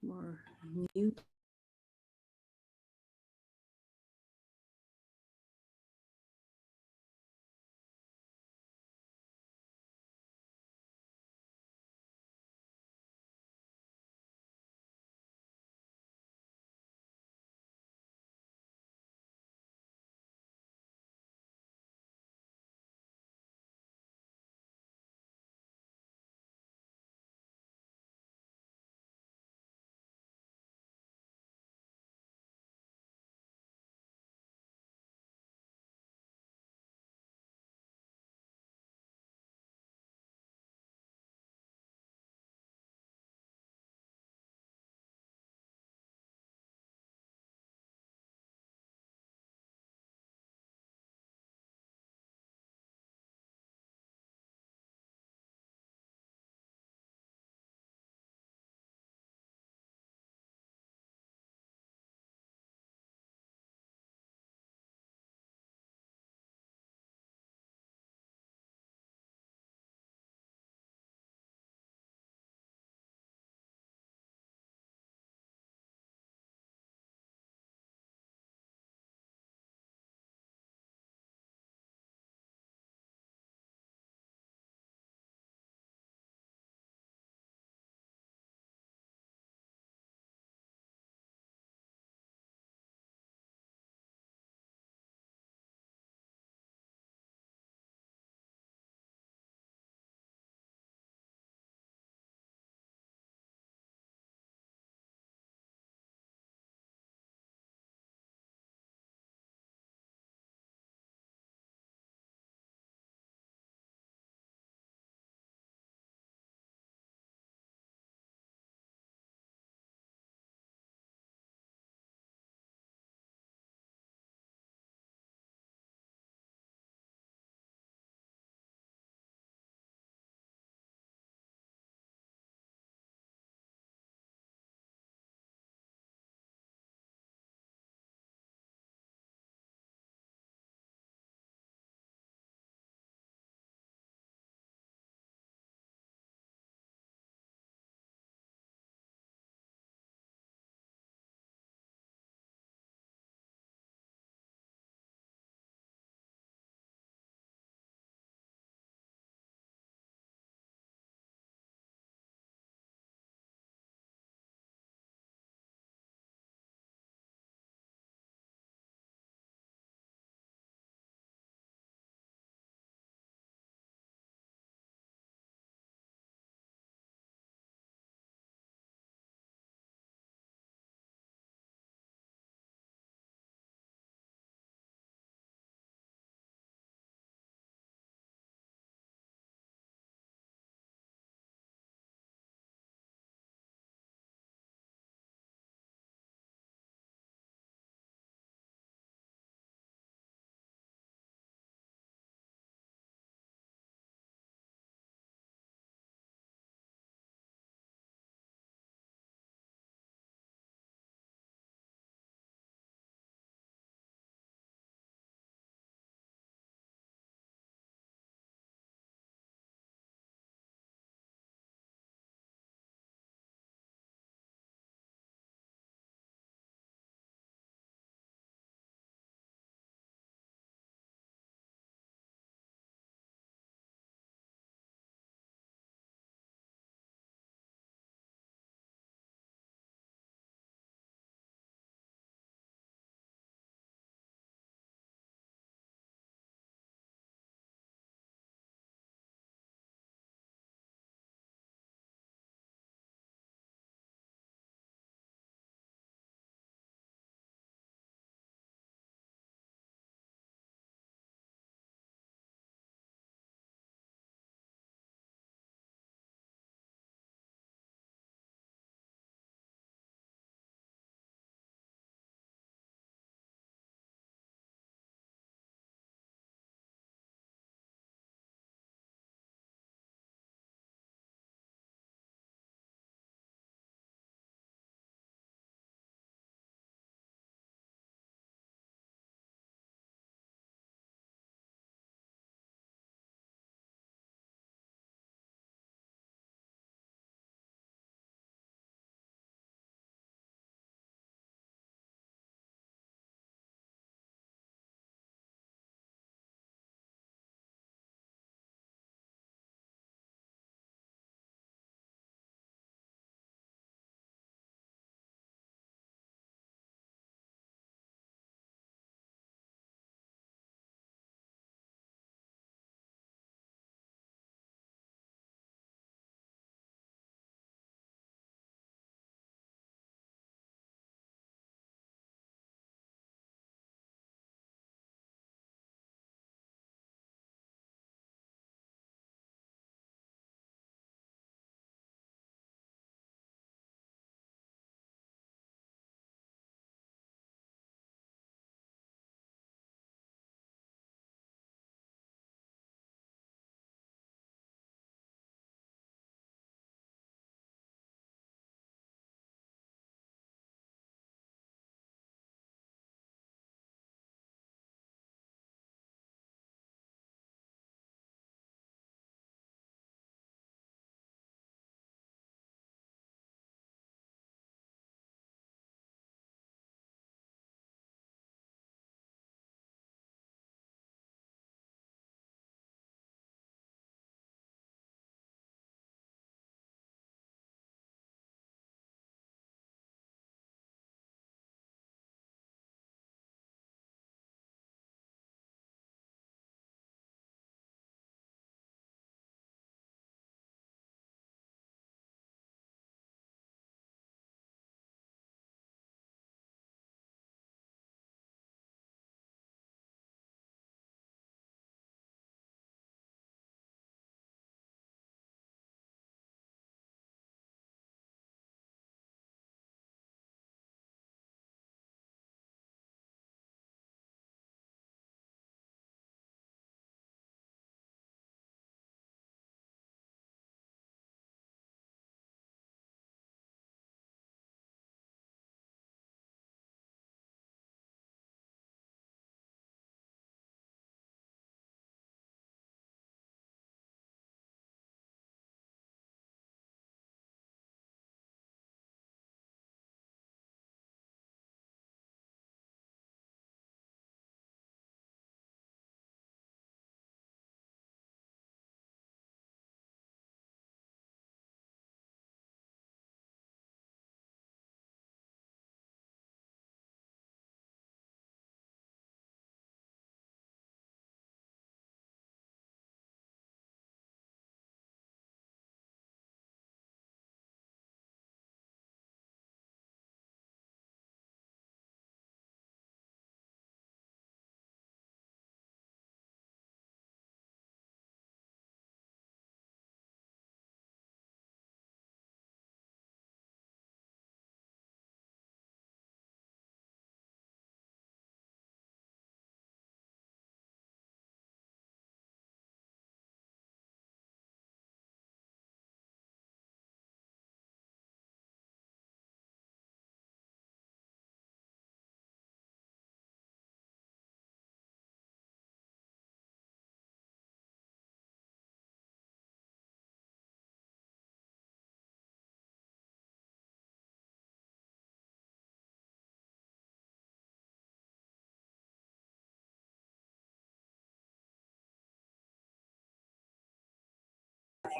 more mute.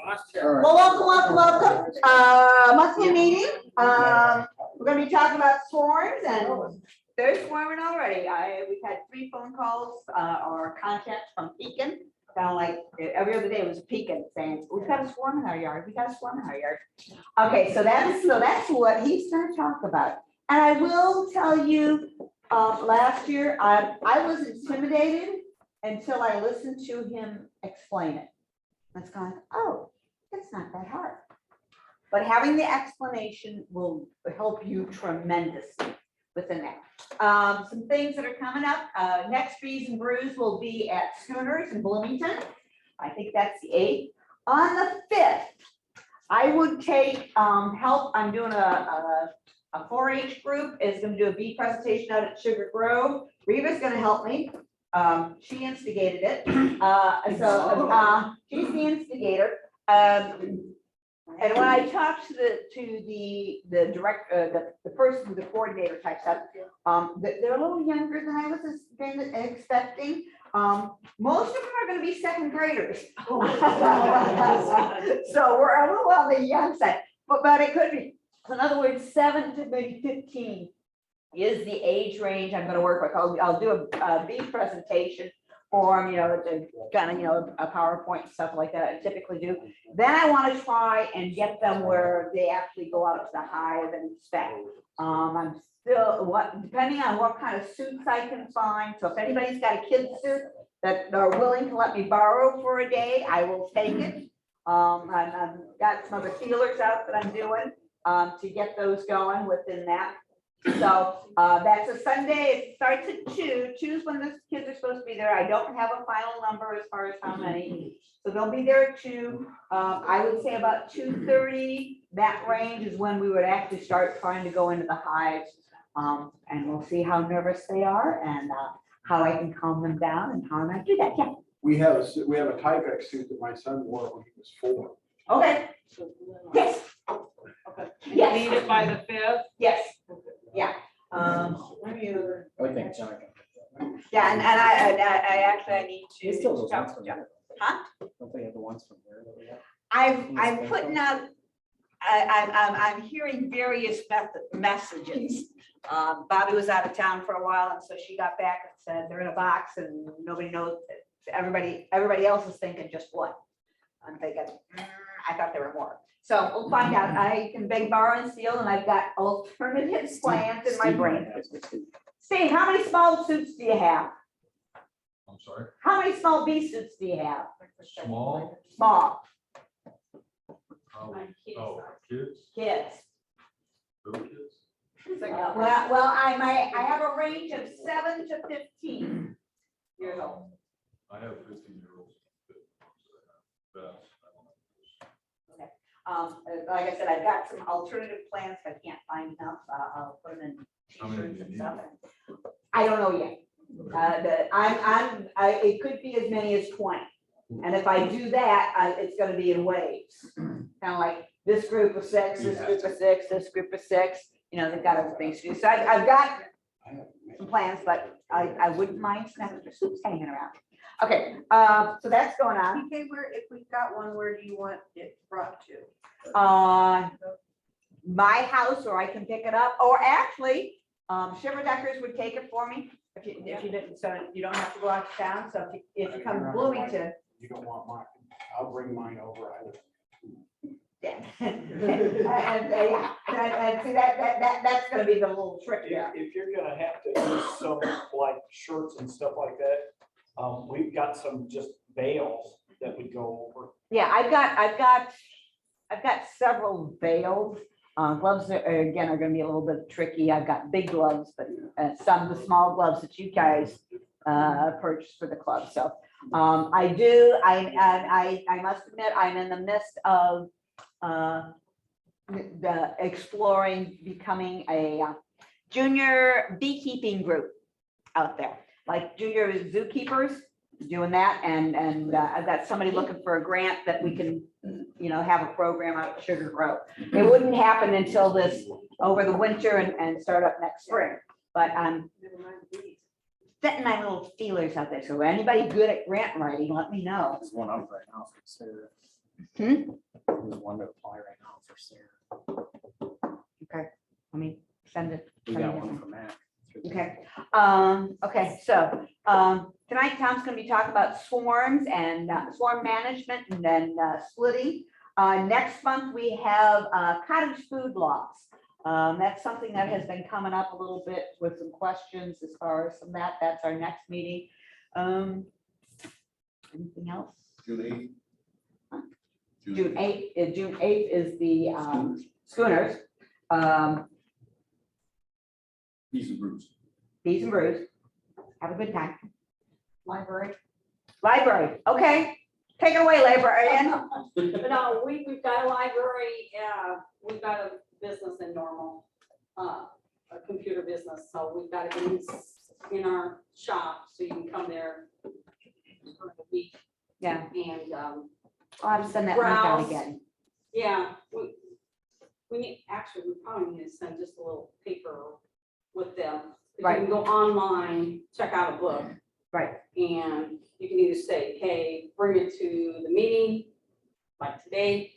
Well, welcome. Monthly meeting. We're gonna be talking about swarms and they're swarming already. We've had 3 phone calls, or contacts from Pekin. Sound like every other day it was Pekin saying, we've got a swarm in our yard, we got a swarm in our yard. Okay, so that's what he's gonna talk about. And I will tell you, last year, I was intimidated until I listened to him explain it. It's kind of, oh, it's not that hard. But having the explanation will help you tremendously within that. Some things that are coming up, next Bees and Brews will be at Schooners in Bloomington. I think that's the 8th. On the 5th, I would take help. I'm doing a 4-H group is going to do a bee presentation out at Sugar Grove. Reva's going to help me. She instigated it. She's the instigator. And when I talked to the director, the person, the coordinator type stuff, they're a little younger than I was expecting. Most of them are going to be 2nd graders. So we're a little on the young side, but it could be. So in other words, 7 to maybe 15 is the age range I'm going to work with. I'll do a bee presentation for them, to kind of, a PowerPoint and stuff like that I typically do. Then I want to try and get them where they actually go out to the hive and inspect. I'm still, depending on what kind of suits I can find. So if anybody's got a kid suit that are willing to let me borrow for a day, I will take it. I've got some other feelers out that I'm doing to get those going within that. So that's a Sunday. It starts at 2. 2's when the kids are supposed to be there. I don't have a final number as far as how many. So they'll be there at 2. I would say about 2:30. That range is when we would actually start trying to go into the hives. And we'll see how nervous they are and how I can calm them down and how I do that. Yeah. We have a Tyvek suit that my son wore when he was 4. Okay. Yes. Okay. Yes. Need it by the 5th? Yes. Yeah. I think John. Yeah, and I actually need to. They still those talk ones to from John. there. Huh? Don't they have the ones from there that we have? I'm putting out, I'm hearing various messages. Bobby was out of town for a while, and so she got back and said they're in a box and nobody knows. Everybody else is thinking just one. I'm thinking, I thought there were more. So we'll find out. I can beg, borrow, and steal, and I've got alternative plans in my brain. Steve, how many small suits do you have? I'm sorry, How many small bee suits do you have? small, Small kids, kids. little kids. Well, I have a range of 7 to 15 years old. I have 15-year-olds. Like I said, I've got some alternative plans. If I can't find enough, I'll put them in How many t-shirts do you and need? stuff. I don't know yet. It could be as many as 20. And if I do that, it's gonna be in waves. Kind of like this group of 6, this group of 6, this group of 6, they've got other things to do. So I've got some plans, but I wouldn't mind some extra suits hanging around. Okay, so that's going on. Okay, if we've got one, where do you want it brought to? My house, or I can pick it up, or actually, Shiver Deckers would take it for me if you didn't, so you don't have to go out of town. So if you come to Bloomington. You don't want mine. I'll bring mine over. Yeah. and see that's gonna be the little trick there. If you're gonna have to use some like shirts and stuff like that, we've got some just veils that would go over. Yeah, I've got several veils. Gloves are going to be a little bit tricky. I've got big gloves, but some of the small gloves that you guys purchased for the club. So I must admit, I'm in the midst of exploring becoming a junior beekeeping group out there, like junior zookeepers, doing that. And I've got somebody looking for a grant that we can, have a program out at Sugar Grove. It wouldn't happen until this over the winter and start up next spring. But I'm setting my little feelers out there. So anybody good at grant writing, let me know. There's one out right now. Hmm? There's one to apply right now for Sarah. Let me send it. We send got it one in. for Mac. Okay, okay, so, tonight Tom's gonna be talking about swarms and swarm management and then splitting. Next month, we have cottage food laws. That's something that has been coming up a little bit with some questions as far as some that, that's our next meeting. Anything else? June 8th. June 8th is the schooners. Peas and brews. Bees and brews. Have a good time. Library. Library, okay. Take it away, librarian. But no, we've got a library, we've got a business in Normal, a computer business, so we've got it in our shop, so you can come there for a week. Yeah. And, I'll have to send that link out Browse. again. yeah, we need, actually, we probably need to send just a little paper with them. You Right. can go online, check out a book. Right. And you can either say, hey, bring it to the meeting, like today.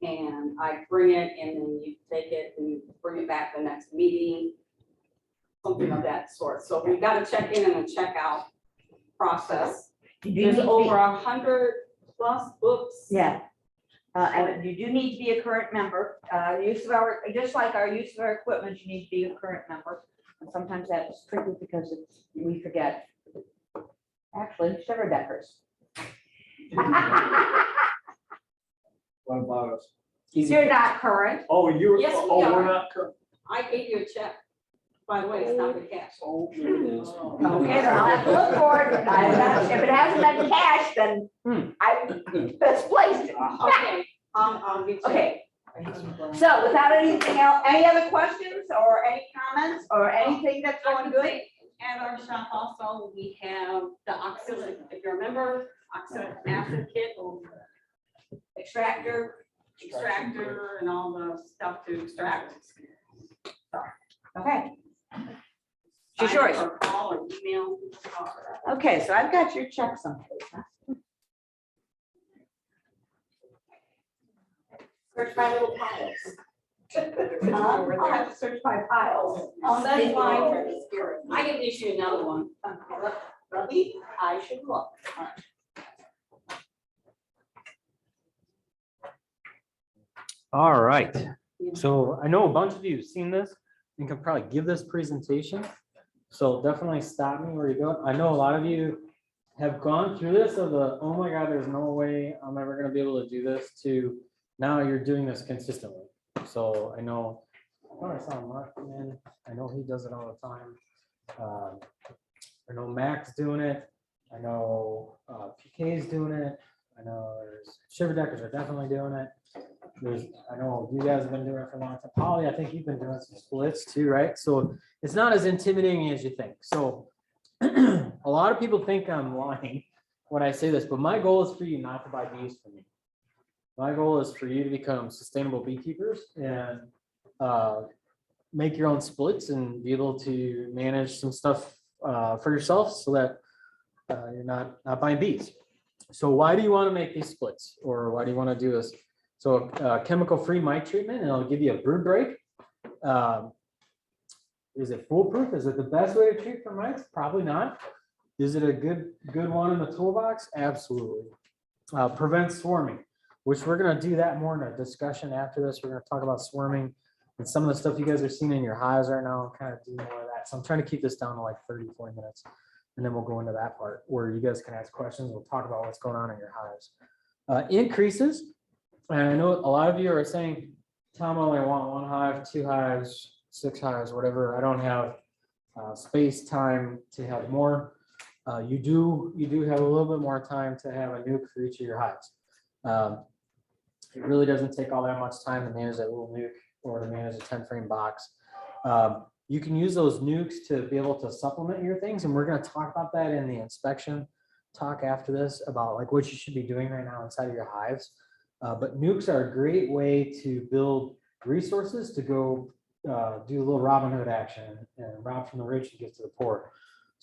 And I bring it and then you take it and bring it back the next meeting. Something of that sort. So we've got a check in and a check out process. There's over 100+ books. Yeah. And you do need to be a current member. Use of our, just like our use of our equipment, you need to be a current member. And sometimes that's tricky because it's, we forget. Actually, sugar deckers. What about us? You're not current. Oh, you're, Yes, we oh, we're are. not. cur- I gave you a check. By the way, it's not the cash. Oh, there it is. Okay, then I'll have to look for it. If it hasn't been cash, then I misplaced it. Okay, I'll get you. Okay, so without anything else, any other questions or any comments or anything that's going good? At our shop also, we have the oxalic, if you remember, oxalic acid kit, extractor, and all the stuff to extract. Okay. It's yours. Or call or email. Okay, so I've got your check someplace. Huh? Search my little piles. I'll have to search my piles. Oh, that's fine. Spirit. I can issue another one. Ravi, I should look. All right, so I know a bunch of you have seen this and can probably give this presentation. So definitely stop me where you go. I know a lot of you have gone through this of the, oh my God, there's no way I'm ever gonna be able to do this, to now you're doing this consistently. So I know, I saw Mark come in, I know he does it all the time. I know Mac's doing it. I know PK's doing it. I know there's Shiver Deckers are definitely doing it. I know you guys have been doing it for a long time. Polly, I think you've been doing some splits too, right? So it's not as intimidating as you think. So a lot of people think I'm lying when I say this, but my goal is for you not to buy bees from me. My goal is for you to become sustainable beekeepers and make your own splits and be able to manage some stuff for yourself so that you're not buying bees. So why do you want to make these splits, or why do you want to do this? So chemical-free mite treatment, and it'll give you a brood break. Is it foolproof? Is it the best way to treat for mites? Probably not. Is it a good one in the toolbox? Absolutely. Prevent swarming, which we're going to do that more in a discussion after this. We're going to talk about swarming and some of the stuff you guys are seeing in your hives right now, and kind of do more of that. So I'm trying to keep this down to like 30, 40 minutes. And then we'll go into that part where you guys can ask questions. We'll talk about what's going on in your hives. Increases. And I know a lot of you are saying, Tom, I only want 1 hive, 2 hives, 6 hives, whatever. I don't have space, time to have more. You do have a little bit more time to have a nuke for each of your hives. It really doesn't take all that much time to manage that little nuke or to manage a 10-frame box. You can use those nukes to be able to supplement your things. And we're going to talk about that in the inspection talk after this, about like what you should be doing right now inside of your hives. But nukes are a great way to build resources to go do a little Robin Hood action and rob from the rich and give to the poor.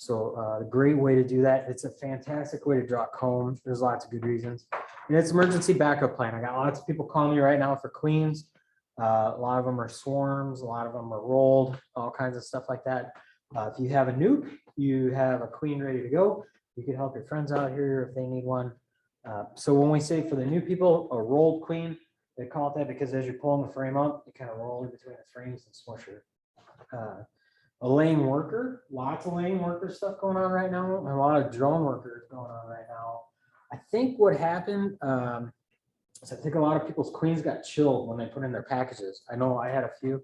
So a great way to do that. It's a fantastic way to draw comb. There's lots of good reasons. And it's emergency backup plan. I got lots of people calling me right now for queens. A lot of them are swarms, a lot of them are rolled, all kinds of stuff like that. If you have a nuke, you have a queen ready to go. You can help your friends out here if they need one. So when we say for the new people, a rolled queen, they call it that because as you're pulling the frame up, you kind of roll in between the frames and smush her. A laying worker, lots of laying worker stuff going on right now, and a lot of drone workers going on right now. I think what happened, is I think a lot of people's queens got chilled when they put in their packages. I know I had a few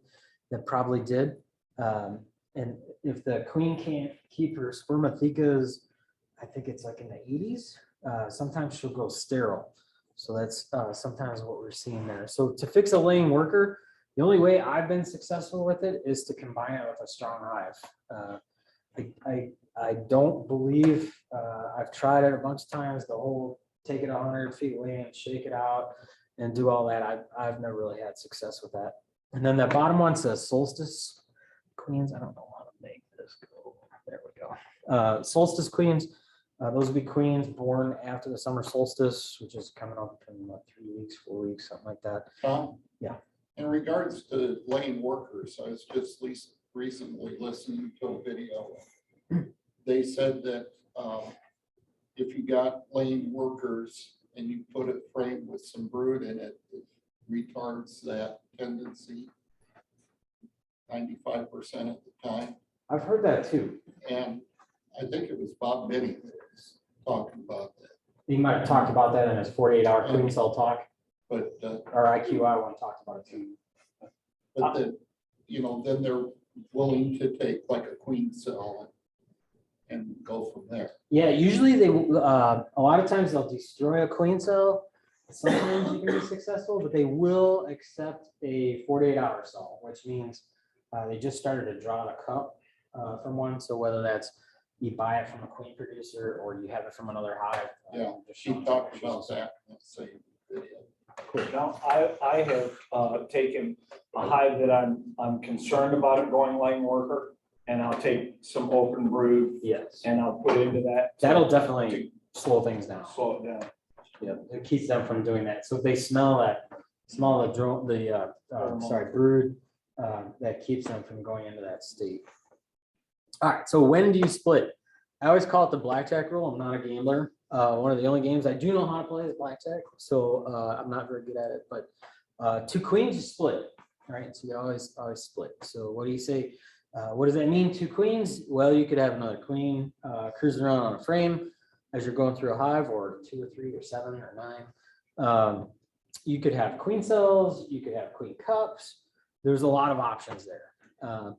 that probably did. And if the queen can't keep her spermathecas, I think it's like in the 80s, sometimes she'll go sterile. So that's sometimes what we're seeing there. So to fix a laying worker, the only way I've been successful with it is to combine it with a strong hive. I don't believe, I've tried it a bunch of times, the whole take it 100 feet away and shake it out and do all that. I've never really had success with that. And then that bottom one says solstice queens. I don't know how to make this go. There we go. Solstice queens. Those would be queens born after the summer solstice, which is coming up in 3 weeks, 4 weeks, something like that. Tom? Yeah. In regards to laying workers, I was just recently listening to a video. They said that if you got laying workers and you put a frame with some brood in it, it retards that tendency 95% of the time. I've heard that too. And I think it was Bob Benny that was talking about that. He might have talked about that in his 48-hour queen cell talk, But, or IQI one talked about it too. but then, you know, then they're willing to take like a queen cell and go from there. Yeah, usually they, a lot of times they'll destroy a queen cell. Sometimes you can be successful, but they will accept a 48-hour cell, which means they just started to draw the cup from one. So whether that's you buy it from a queen producer or you have it from another hive. Yeah, just she showing talked some about that in the same video. Now, I have taken a hive that I'm concerned about it going laying worker, and I'll take some open brood Yes, and I'll put into that. that'll definitely slow things down. Slow it down. Yeah, it keeps them from doing that. So if they smell the drone, sorry, brood, that keeps them from going into that state. All right, so when do you split? I always call it the blackjack rule. I'm not a gambler. One of the only games I do know how to play is blackjack, so I'm not very good at it. But 2 queens, you split. All right, so you always split. So what do you say? What does that mean? 2 queens? Well, you could have another queen cruising around on a frame as you're going through a hive, or 2 or 3 or 7 or 9. You could have queen cells. You could have queen cups. There's a lot of options there.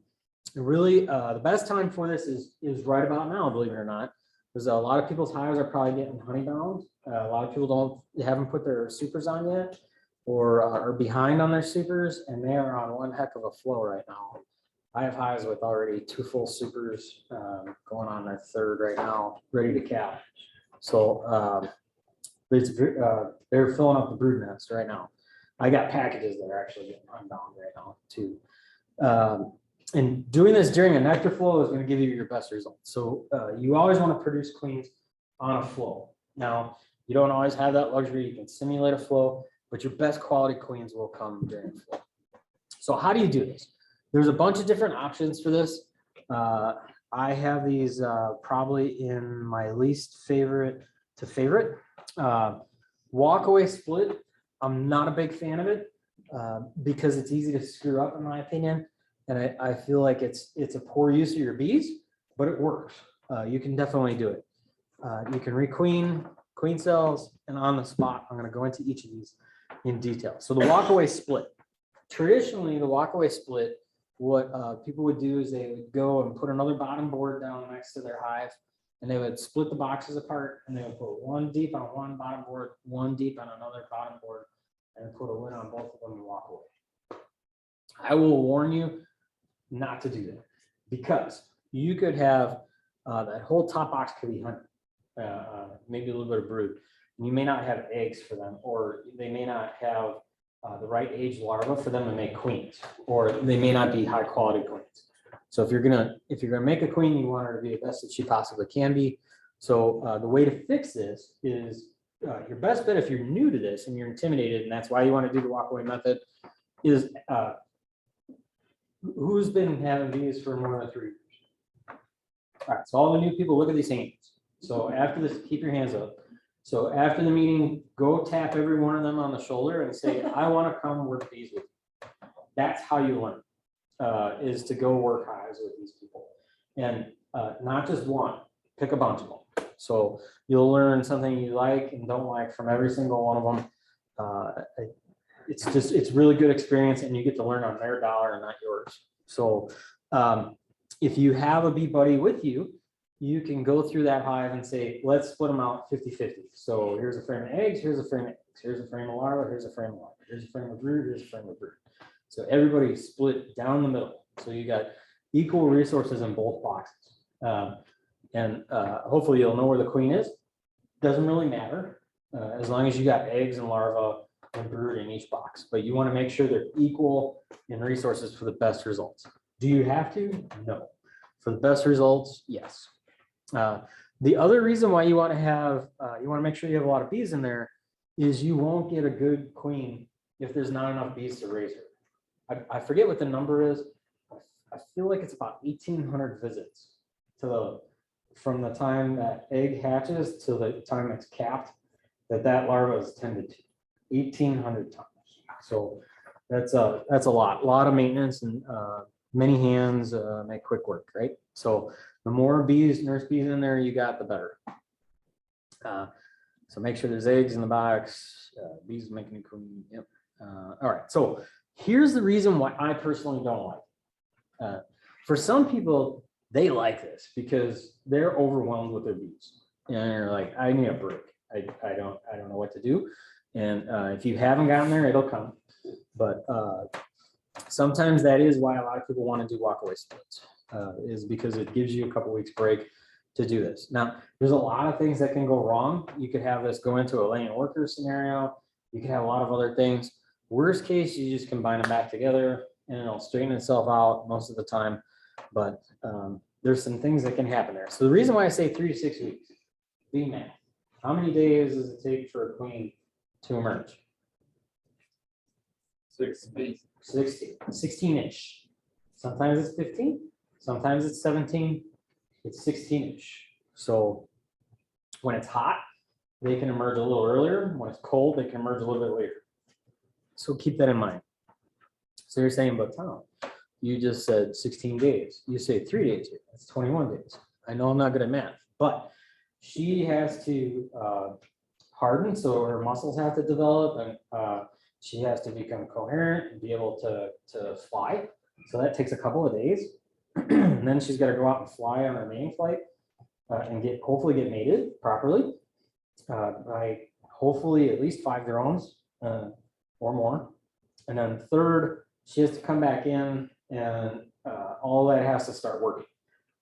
Really, the best time for this is right about now, believe it or not. There's a lot of people's hives are probably getting honey bound. A lot of people haven't put their supers on yet, or are behind on their supers, and they are on one heck of a flow right now. I have hives with already 2 full supers going on their 3rd right now, ready to cap. So they're filling up the brood nest right now. I got packages that are actually getting unbound right now too. And doing this during a nectar flow is going to give you your best results. So you always want to produce queens on a flow. Now, you don't always have that luxury. You can simulate a flow, but your best quality queens will come during a flow. So how do you do this? There's a bunch of different options for this. I have these probably in my least favorite to favorite. Walk away split. I'm not a big fan of it because it's easy to screw up, in my opinion. And I feel like it's a poor use of your bees, but it works. You can definitely do it. You can requeen queen cells, and on the spot, I'm going to go into each of these in detail. So the walkaway split. Traditionally, the walkaway split, what people would do is they would go and put another bottom board down next to their hive, and they would split the boxes apart, and they would put 1 deep on one bottom board, 1 deep on another bottom board, and put a lid on both of them and walk away. I will warn you not to do that, because you could have that whole top box could be honey, maybe a little bit of brood. You may not have eggs for them, or they may not have the right age larva for them to make queens, or they may not be high quality queens. So if you're gonna make a queen, you want her to be the best that she possibly can be. So the way to fix this is your best bet if you're new to this and you're intimidated, and that's why you want to do the walkaway method, is who's been having these for more than 3 years? All right, so all the new people, look at these hands. So after this, keep your hands up. So after the meeting, go tap every one of them on the shoulder and say, I want to come work these with you. That's how you learn, is to go work hives with these people. And not just one, pick a bunch of them. So you'll learn something you like and don't like from every single one of them. It's really good experience, and you get to learn on their dollar and not yours. So if you have a bee buddy with you, you can go through that hive and say, let's split them out 50-50. So here's a frame of eggs, here's a frame of eggs, here's a frame of larvae, here's a frame of larvae, here's a frame of brood, here's a frame of brood. So everybody split down the middle. So you got equal resources in both boxes. And hopefully you'll know where the queen is. Doesn't really matter, as long as you got eggs and larvae and brood in each box. But you want to make sure they're equal in resources for the best results. Do you have to? No. For the best results, yes. The other reason why you want to make sure you have a lot of bees in there is you won't get a good queen if there's not enough bees to raise her. I forget what the number is. I feel like it's about 1,800 visits from the time that egg hatches to the time it's capped, that larva is tended to. 1,800 times. So that's a lot of maintenance, and many hands make quick work, right? So the more bees, nurse bees in there you got, the better. So make sure there's eggs in the box. Bees making a queen. Yep. All right. So here's the reason why I personally don't like. For some people, they like this because they're overwhelmed with their bees, and they're like, I need a break. I don't know what to do. And if you haven't gotten there, it'll come. But sometimes that is why a lot of people want to do walkaway splits, is because it gives you a couple weeks break to do this. Now, there's a lot of things that can go wrong. You could have this go into a laying worker scenario. You could have a lot of other things. Worst case, you just combine them back together and it'll straighten itself out most of the time. But there's some things that can happen there. So the reason why I say 3 to 6 weeks, bee math. How many days does it take for a queen to emerge? 16-ish. Sometimes it's 15, sometimes it's 17, it's 16-ish. So when it's hot, they can emerge a little earlier. When it's cold, they can emerge a little bit later. So keep that in mind. So you're saying, but Tom, you just said 16 days. You say 3 days here. That's 21 days. I know I'm not good at math, but she has to harden, so her muscles have to develop, and she has to become coherent and be able to fly. So that takes a couple of days. And then she's got to go out and fly on her main flight and hopefully get mated properly by hopefully at least 5 drones or more. And then third, she has to come back in, and all that has to start working.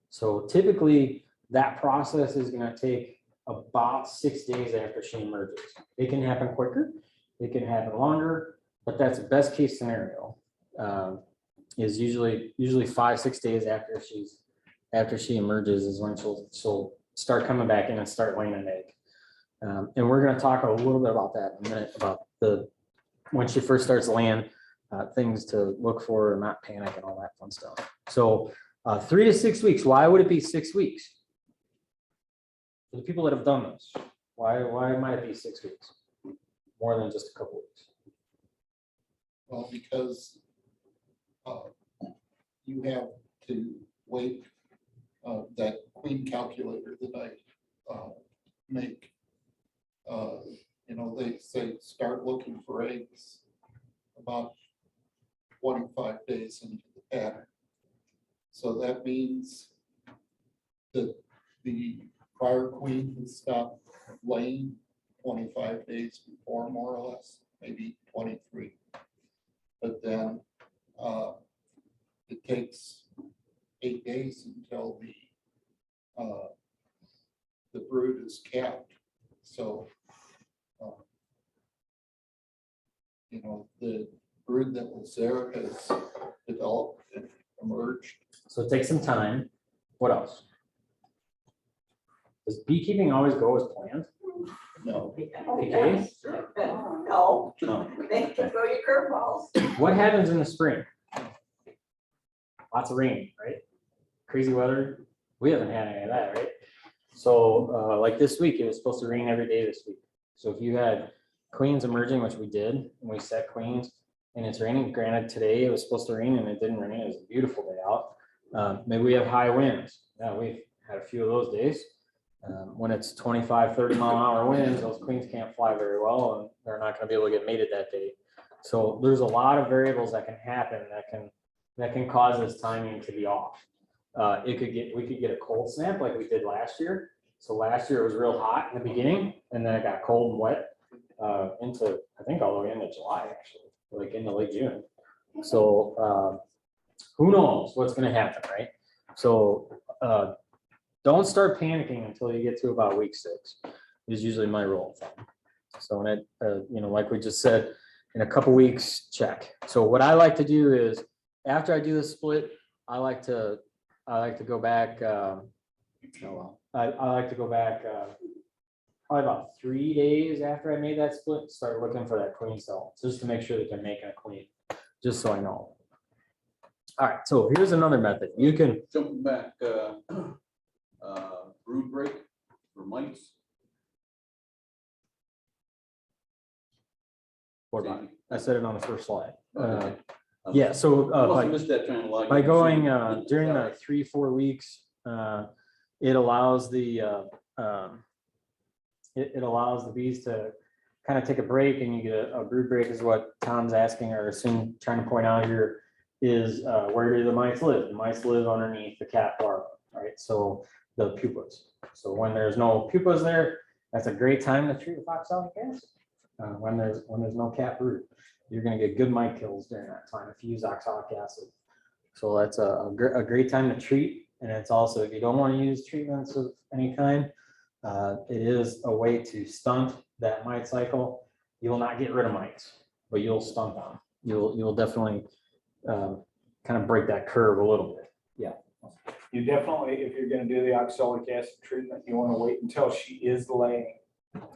So typically that process is going to take about 6 days after she emerges. It can happen quicker, it can happen longer, but that's the best case scenario. Is usually 5-6 days after she emerges is when she'll start coming back in and start laying an egg. And we're going to talk a little bit about that in a minute, about when she first starts laying, things to look for and not panic and all that fun stuff. So 3 to 6 weeks. Why would it be 6 weeks? For the people that have done this, why might it be 6 weeks? More than just a couple weeks. Well, because you have to wait, that queen calculator that I make, they say start looking for eggs about 25 days into the pattern. So that means that the prior queen has stopped laying 25 days before, more or less, maybe 23. But then it takes 8 days until the brood is capped. So the brood that was there has developed and emerged. So it takes some time. What else? Does beekeeping always go as planned? No, Okay. No, No. they can throw your curveballs. What happens in the spring? Lots of rain, right? Crazy weather. We haven't had any of that, right? So like this week, it was supposed to rain every day this week. So if you had queens emerging, which we did, and we set queens, and it's raining, granted today it was supposed to rain and it didn't rain, it was a beautiful day out. Maybe we have high winds. Yeah, we've had a few of those days. When it's 25, 30 mile an hour winds, those queens can't fly very well and they're not gonna be able to get mated that day. So there's a lot of variables that can happen that can cause this timing to be off. We could get a cold snap like we did last year. So last year it was real hot in the beginning and then it got cold and wet into, I think all the way into July, actually, like into late June. So who knows what's gonna happen, right? So don't start panicking until you get to about week 6 is usually my rule of thumb. So when it, like we just said, in a couple weeks, check. So what I like to do is after I do the split, I like to go back. I like to go back probably about 3 days after I made that split, start looking for that queen cell, just to make sure that they're making a queen, just so I know. All right, so here's another method. You can Jumping back, brood break for mites. I said it on the first slide. Okay. Yeah, so I must have missed that trying to log by in. going during the 3-4 weeks, it allows the it allows the bees to kind of take a break, and you get a brood break is what Tom's asking or assume trying to point out here is where do the mites live? The mites live underneath the cap larva, right? So the pupas. So when there's no pupas there, that's a great time to treat with oxalic acid. When there's no cap brood, you're going to get good mite kills during that time if you use oxalic acid. So that's a great time to treat. And it's also, if you don't want to use treatments of any kind, it is a way to stunt that mite cycle. You will not get rid of mites, but you'll stunt them. You'll definitely kind of break that curve a little bit. Yeah. You definitely, if you're gonna do the oxalic acid treatment, you wanna wait until she is laying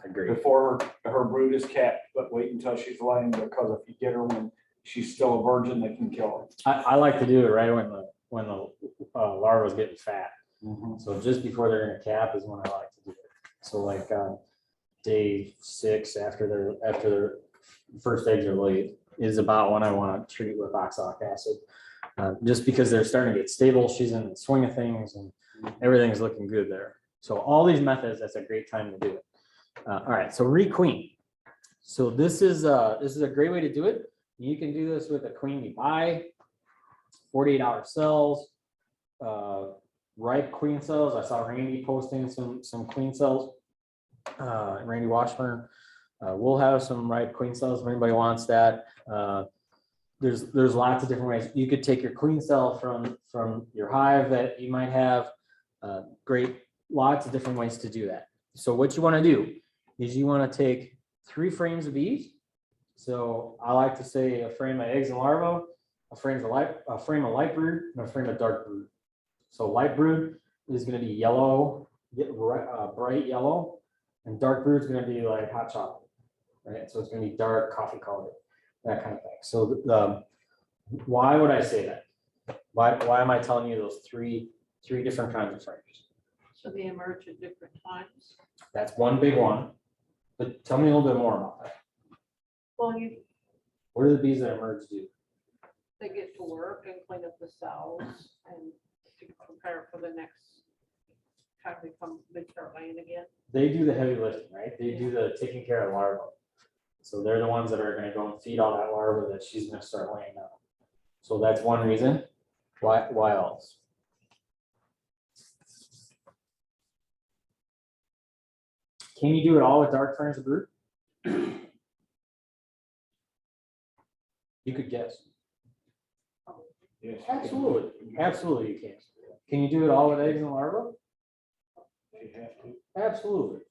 Agreed. before her brood is capped, but wait until she's laying, because if you get her when she's still a virgin, they can kill her. I like to do it right when the larva's getting fat. So just before they're in a cap is when I like to do it. So like day 6 after their first eggs are laid is about when I want to treat with oxalic acid. Just because they're starting to get stable, she's in the swing of things and everything's looking good there. So all these methods, that's a great time to do it. All right, so requeen. So this is a great way to do it. You can do this with a queen you buy, 48-hour cells, ripe queen cells. I saw Randy posting some queen cells. Randy Washburn. We'll have some ripe queen cells if anybody wants that. There's lots of different ways. You could take your queen cell from your hive that you might have. Lots of different ways to do that. So what you want to do is you want to take 3 frames of bees. So I like to say a frame of eggs and larvae, a frame of light brood, and a frame of dark brood. So light brood is going to be yellow, bright yellow, and dark brood is going to be like hot chocolate, right? So it's going to be dark coffee colored, that kind of thing. So why would I say that? Why am I telling you those three different kinds of frames? So they emerge at different times. That's one big one. But tell me a little bit more about that. Well, What do the bees that emerge do? they get to work and clean up the cells and to prepare for the next time they start laying again. They do the heavy lifting, right? They do the taking care of larvae. So they're the ones that are going to go and feed all that larva that she's going to start laying out. So that's one reason. Why else? Can you do it all with dark frames of brood? You could guess. Yes. Absolutely. Absolutely you can. Can you do it all with eggs and larvae? You have to. Absolutely.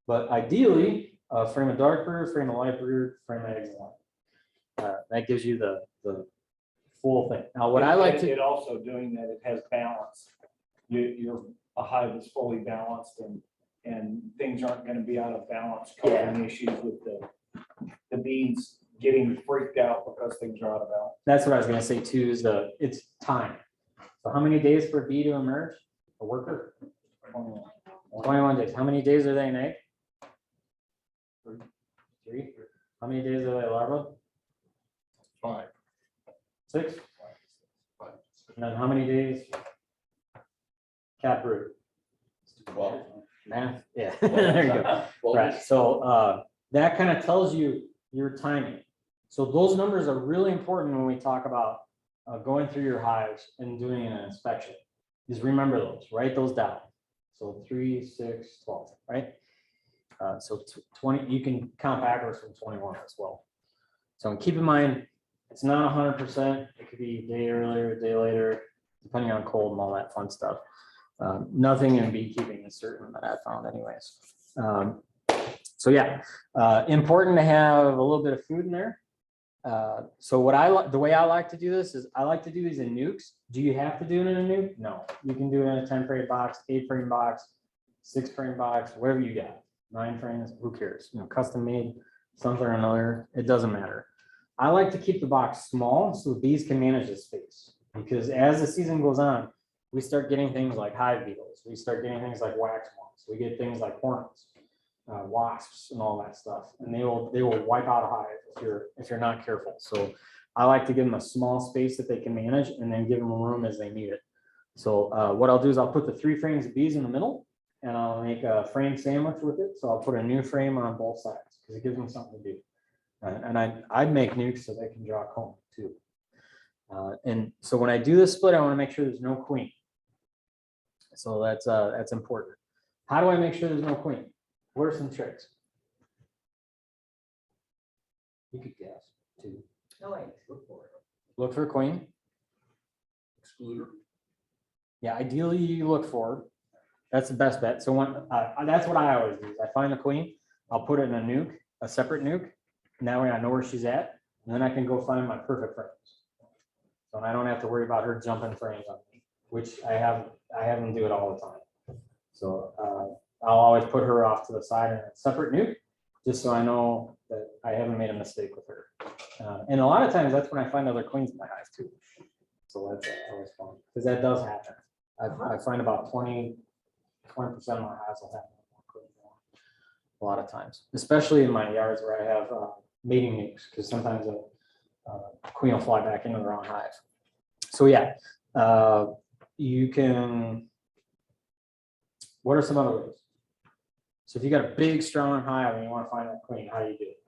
But ideally, a frame of dark brood, frame of light brood, frame of eggs and light. That gives you the full thing. Now, what I like to, It also doing that, it has balance. A hive is fully balanced and things aren't gonna be out of balance, causing issues with the bees getting freaked out because things are out of balance. that's what I was gonna say too, is it's time. So how many days for a bee to emerge? A worker? 21 days. How many days are they in egg? 3. How many days are they larva? 5. 6. And then how many days? Cat brood. Well, Math, yeah, there you go. well, Right, so that kind of tells you your timing. So those numbers are really important when we talk about going through your hives and doing an inspection. Just remember those, write those down. So 3, 6, 12, right? So 20, you can count backwards from 21 as well. So keep in mind, it's not 100%. It could be a day earlier, a day later, depending on cold and all that fun stuff. Nothing in beekeeping is certain that I found anyways. So yeah, important to have a little bit of food in there. So the way I like to do this is I like to do these in nukes. Do you have to do it in a nuke? No, you can do it in a 10 frame box, 8 frame box, 6 frame box, whatever you got, 9 frames, who cares? You know, custom made something or another, it doesn't matter. I like to keep the box small so the bees can manage the space, because as the season goes on, we start getting things like hive beetles. We start getting things like wax moths. We get things like hornets, wasps, and all that stuff. And they will wipe out a hive if you're not careful. So I like to give them a small space that they can manage, and then give them room as they need it. So what I'll do is I'll put the 3 frames of bees in the middle, and I'll make a frame sandwich with it. So I'll put a new frame on both sides because it gives them something to do. And I'd make nukes so they can draw a comb too. And so when I do this split, I want to make sure there's no queen. So that's important. How do I make sure there's no queen? What are some tricks? You could guess too. No way. Look for a queen. excluder. Yeah, ideally you look for her. That's the best bet. So that's what I always do. Is I find the queen, I'll put it in a nuke, a separate nuke. And that way I know where she's at, and then I can go find my perfect frames. So I don't have to worry about her jumping frames on me, which I have them do it all the time. So I'll always put her off to the side in a separate nuke, just so I know that I haven't made a mistake with her. And a lot of times that's when I find other queens in my hive too. So that's always fun, because that does happen. I find about 20% of my hives will have more queens a lot of times, especially in my yards where I have mating nukes, because sometimes a queen will fly back into the wrong hive. So yeah, you can, what are some other ways? So if you got a big, strong hive and you want to find that queen, how do you do it?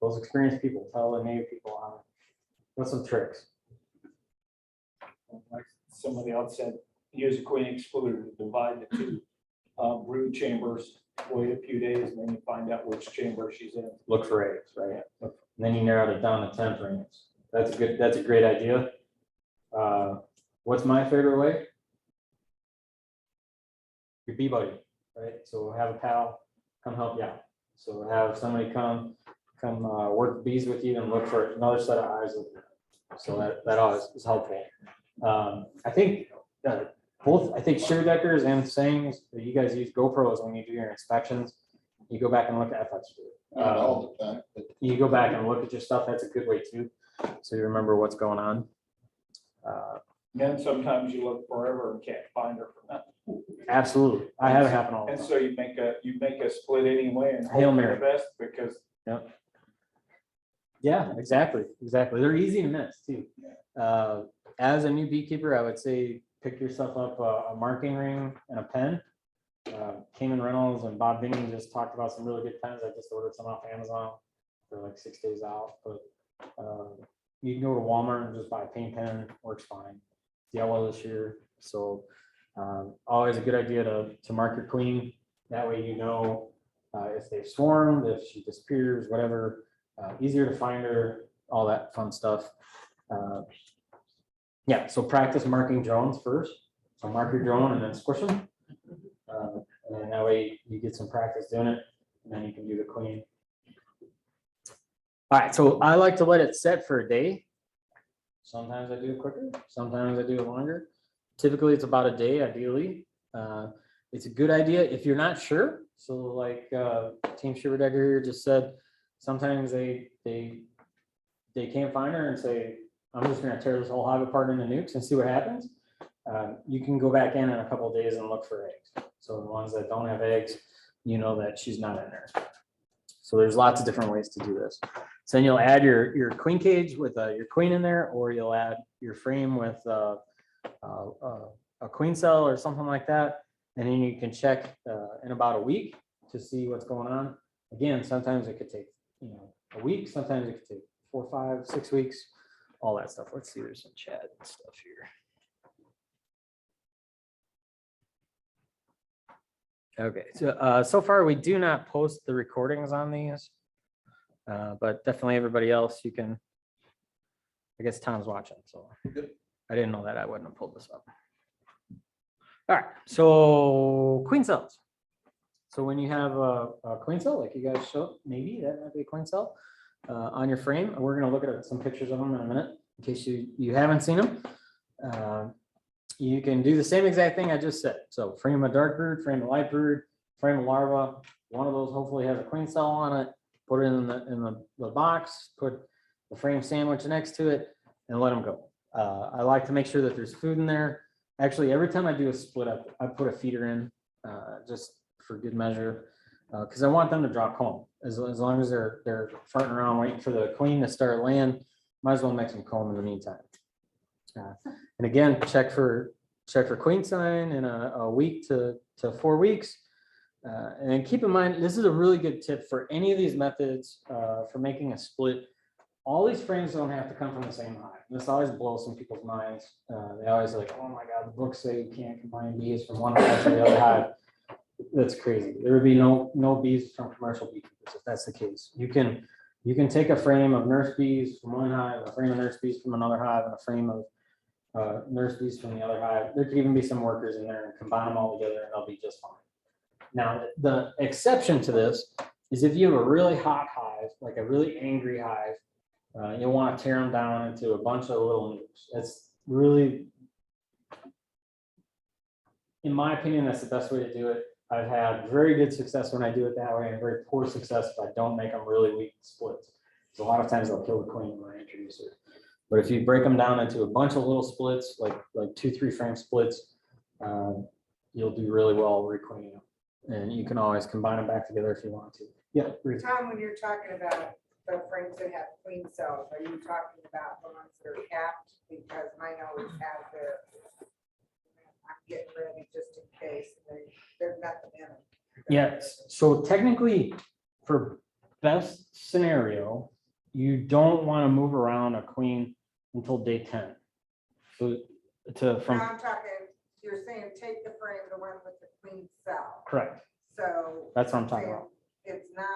Those experienced people, tell the native people how. What's some tricks? Like somebody else said, use a queen excluder to divide the 2 brood chambers, wait a few days, and then you find out which chamber she's in. Look for eggs, right? And then you narrowed it down to 10 frames. That's a great idea. What's my favorite way? Your bee buddy, right? So have a pal come help you out. So have somebody come work bees with you and look for another set of eyes. So that always is helpful. I think Sheardeckers and sayings that you guys use GoPros when you do your inspections. You go back and look at FX. Not all the time, but You go back and look at your stuff. That's a good way too. So you remember what's going on. Then sometimes you look forever and can't find her from that. Absolutely. I have it happen all the And time. so you make a split anyway and Hail hope for Mary. the best, because Yeah, exactly. They're easy to miss too. As a new beekeeper, I would say pick yourself up a marking ring and a pen. Cayman Reynolds and Bob Binning just talked about some really good pens. I just ordered some off Amazon. They're like 6 days out, but you can go to Walmart and just buy a paint pen, works fine. It's yellow this year, so always a good idea to mark your queen. That way you know if they've swarmed, if she disappears, whatever. Easier to find her, all that fun stuff. Yeah, so practice marking drones first. So mark your drone and then squish them. And then that way you get some practice doing it, and then you can do the queen. All right, so I like to let it set for a day. Sometimes I do it quicker, sometimes I do it longer. Typically, it's about a day, ideally. It's a good idea if you're not sure. So like Team Shiverdecker here just said, sometimes they can't find her and say, I'm just gonna tear this whole hive apart into nukes and see what happens. You can go back in a couple of days and look for eggs. So the ones that don't have eggs, you know that she's not in there. So there's lots of different ways to do this. So then you'll add your queen cage with your queen in there, or you'll add your frame with a queen cell or something like that. And then you can check in about a week to see what's going on. Again, sometimes it could take, a week, sometimes it could take 4, 5, 6 weeks, all that stuff. Let's see, there's some chat and stuff here. Okay, so far we do not post the recordings on these, but definitely everybody else, you can, I guess Tom's watching, so I didn't know that. I wouldn't have pulled this up. All right, so queen cells. So when you have a queen cell, like you guys showed, maybe that might be a queen cell on your frame. We're gonna look at some pictures of them in a minute, in case you haven't seen them. You can do the same exact thing I just said. So frame a dark brood, frame a light brood, frame a larva. One of those hopefully has a queen cell on it. Put it in the box, put the frame sandwich next to it, and let them go. I like to make sure that there's food in there. Actually, every time I do a split up, I put a feeder in just for good measure, because I want them to drop comb. As long as they're farting around waiting for the queen to start laying, might as well make some comb in the meantime. And again, check for queen sign in a week to 4 weeks. And then keep in mind, this is a really good tip for any of these methods for making a split. All these frames don't have to come from the same hive. This always blows some people's minds. They always like, oh my God, the books say you can't combine bees from one hive to the other hive. That's crazy. There would be no bees from commercial beekeepers if that's the case. You can take a frame of nurse bees from one hive, a frame of nurse bees from another hive, and a frame of nurse bees from the other hive. There could even be some workers in there, and combine them all together and they'll be just fine. Now, the exception to this is if you have a really hot hive, like a really angry hive, you'll want to tear them down into a bunch of little nukes. That's really, in my opinion, that's the best way to do it. I've had very good success when I do it that way, and very poor success if I don't make them really weak splits. So a lot of times they'll kill the queen when I introduce her. But if you break them down into a bunch of little splits, like 2-3 frame splits, you'll do really well requeening them. And you can always combine them back together if you want to. Yeah. Ruth. Tom, when you're talking about the frames that have queen cells, are you talking about the ones that are capped? Because mine always have their, I'm getting ready just in case, and there's nothing in them. Yes. So technically, for best scenario, you don't want to move around a queen until day 10. So Now I'm talking, you're saying take the frame, the one with the queen cell. correct. So. That's what I'm talking about. It's not,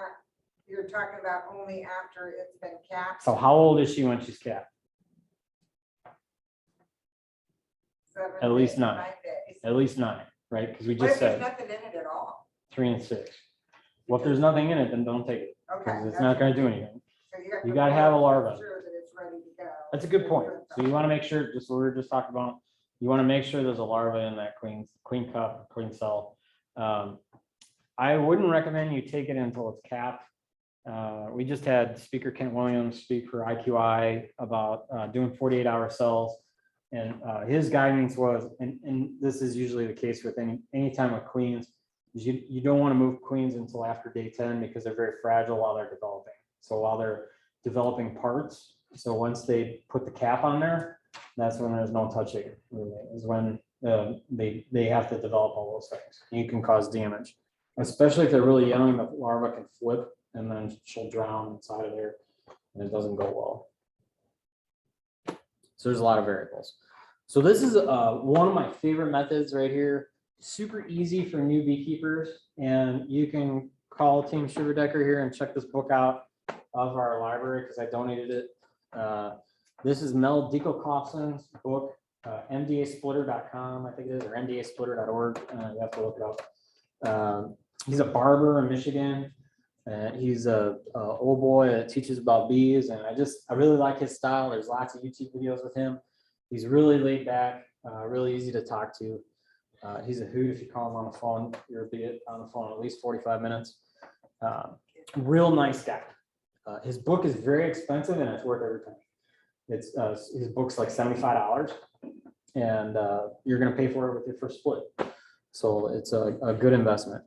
you're talking about only after it's been capped. So how old is she when she's capped? 7 At least days, 9. 9 days. At least 9, right? Because we What just if there's said nothing in it at all? 3 and 6. Well, if there's nothing in it, then don't take it, Okay. because it's not going to do anything. So You gotta have a larva. Sure that it's ready to go. That's a good point. So you want to make sure, just what we were just talking about, you want to make sure there's a larva in that queen cup, queen cell. I wouldn't recommend you take it until it's capped. We just had Speaker Kent Williams speak for IQI about doing 48-hour cells. And his guidance was, and this is usually the case with any time with queens, is you don't want to move queens until after day 10 because they're very fragile while they're developing. So while they're developing parts, so once they put the cap on there, that's when there's no touching, really, is when they have to develop all those things. You can cause damage, especially if they're really young. The larva can flip and then she'll drown inside of there, and it doesn't go well. So there's a lot of variables. So this is one of my favorite methods right here. Super easy for new beekeepers, and you can call Team Shiverdecker here and check this book out of our library because I donated it. This is Mel Diekelkopfen's book, mdasplitter.com, I think it is, or mdasplitter.org. You have to look it up. He's a barber in Michigan. And he's a old boy that teaches about bees, and I really like his style. There's lots of YouTube videos with him. He's really laid back, really easy to talk to. He's a hoot if you call him on the phone. You'll be on the phone at least 45 minutes. Real nice guy. His book is very expensive and it's worth every penny. It's his book's like $75, and you're gonna pay for it with your first split. So it's a good investment.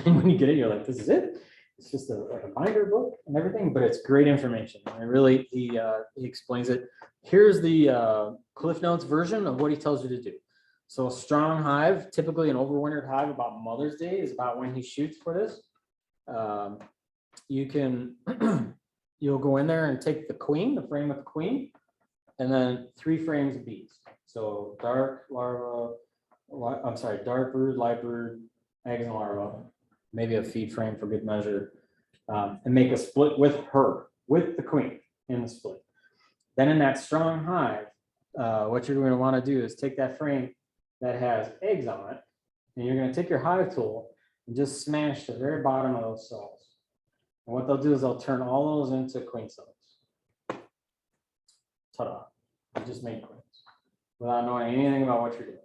And when you get it, you're like, this is it. It's just like a binder book and everything, but it's great information. And really, he explains it. Here's the Cliff Notes version of what he tells you to do. So a strong hive, typically an overwintered hive about Mother's Day is about when he shoots for this. You can, you'll go in there and take the queen, the frame with the queen, and then 3 frames of bees. So dark larva, dark brood, light brood, eggs and larva, maybe a feed frame for good measure, and make a split with her, with the queen in the split. Then in that strong hive, what you're going to want to do is take that frame that has eggs on it, and you're going to take your hive tool and just smash the very bottom of those cells. And what they'll do is they'll turn all those into queen cells. Ta-da! You just made queens without knowing anything about what you're doing.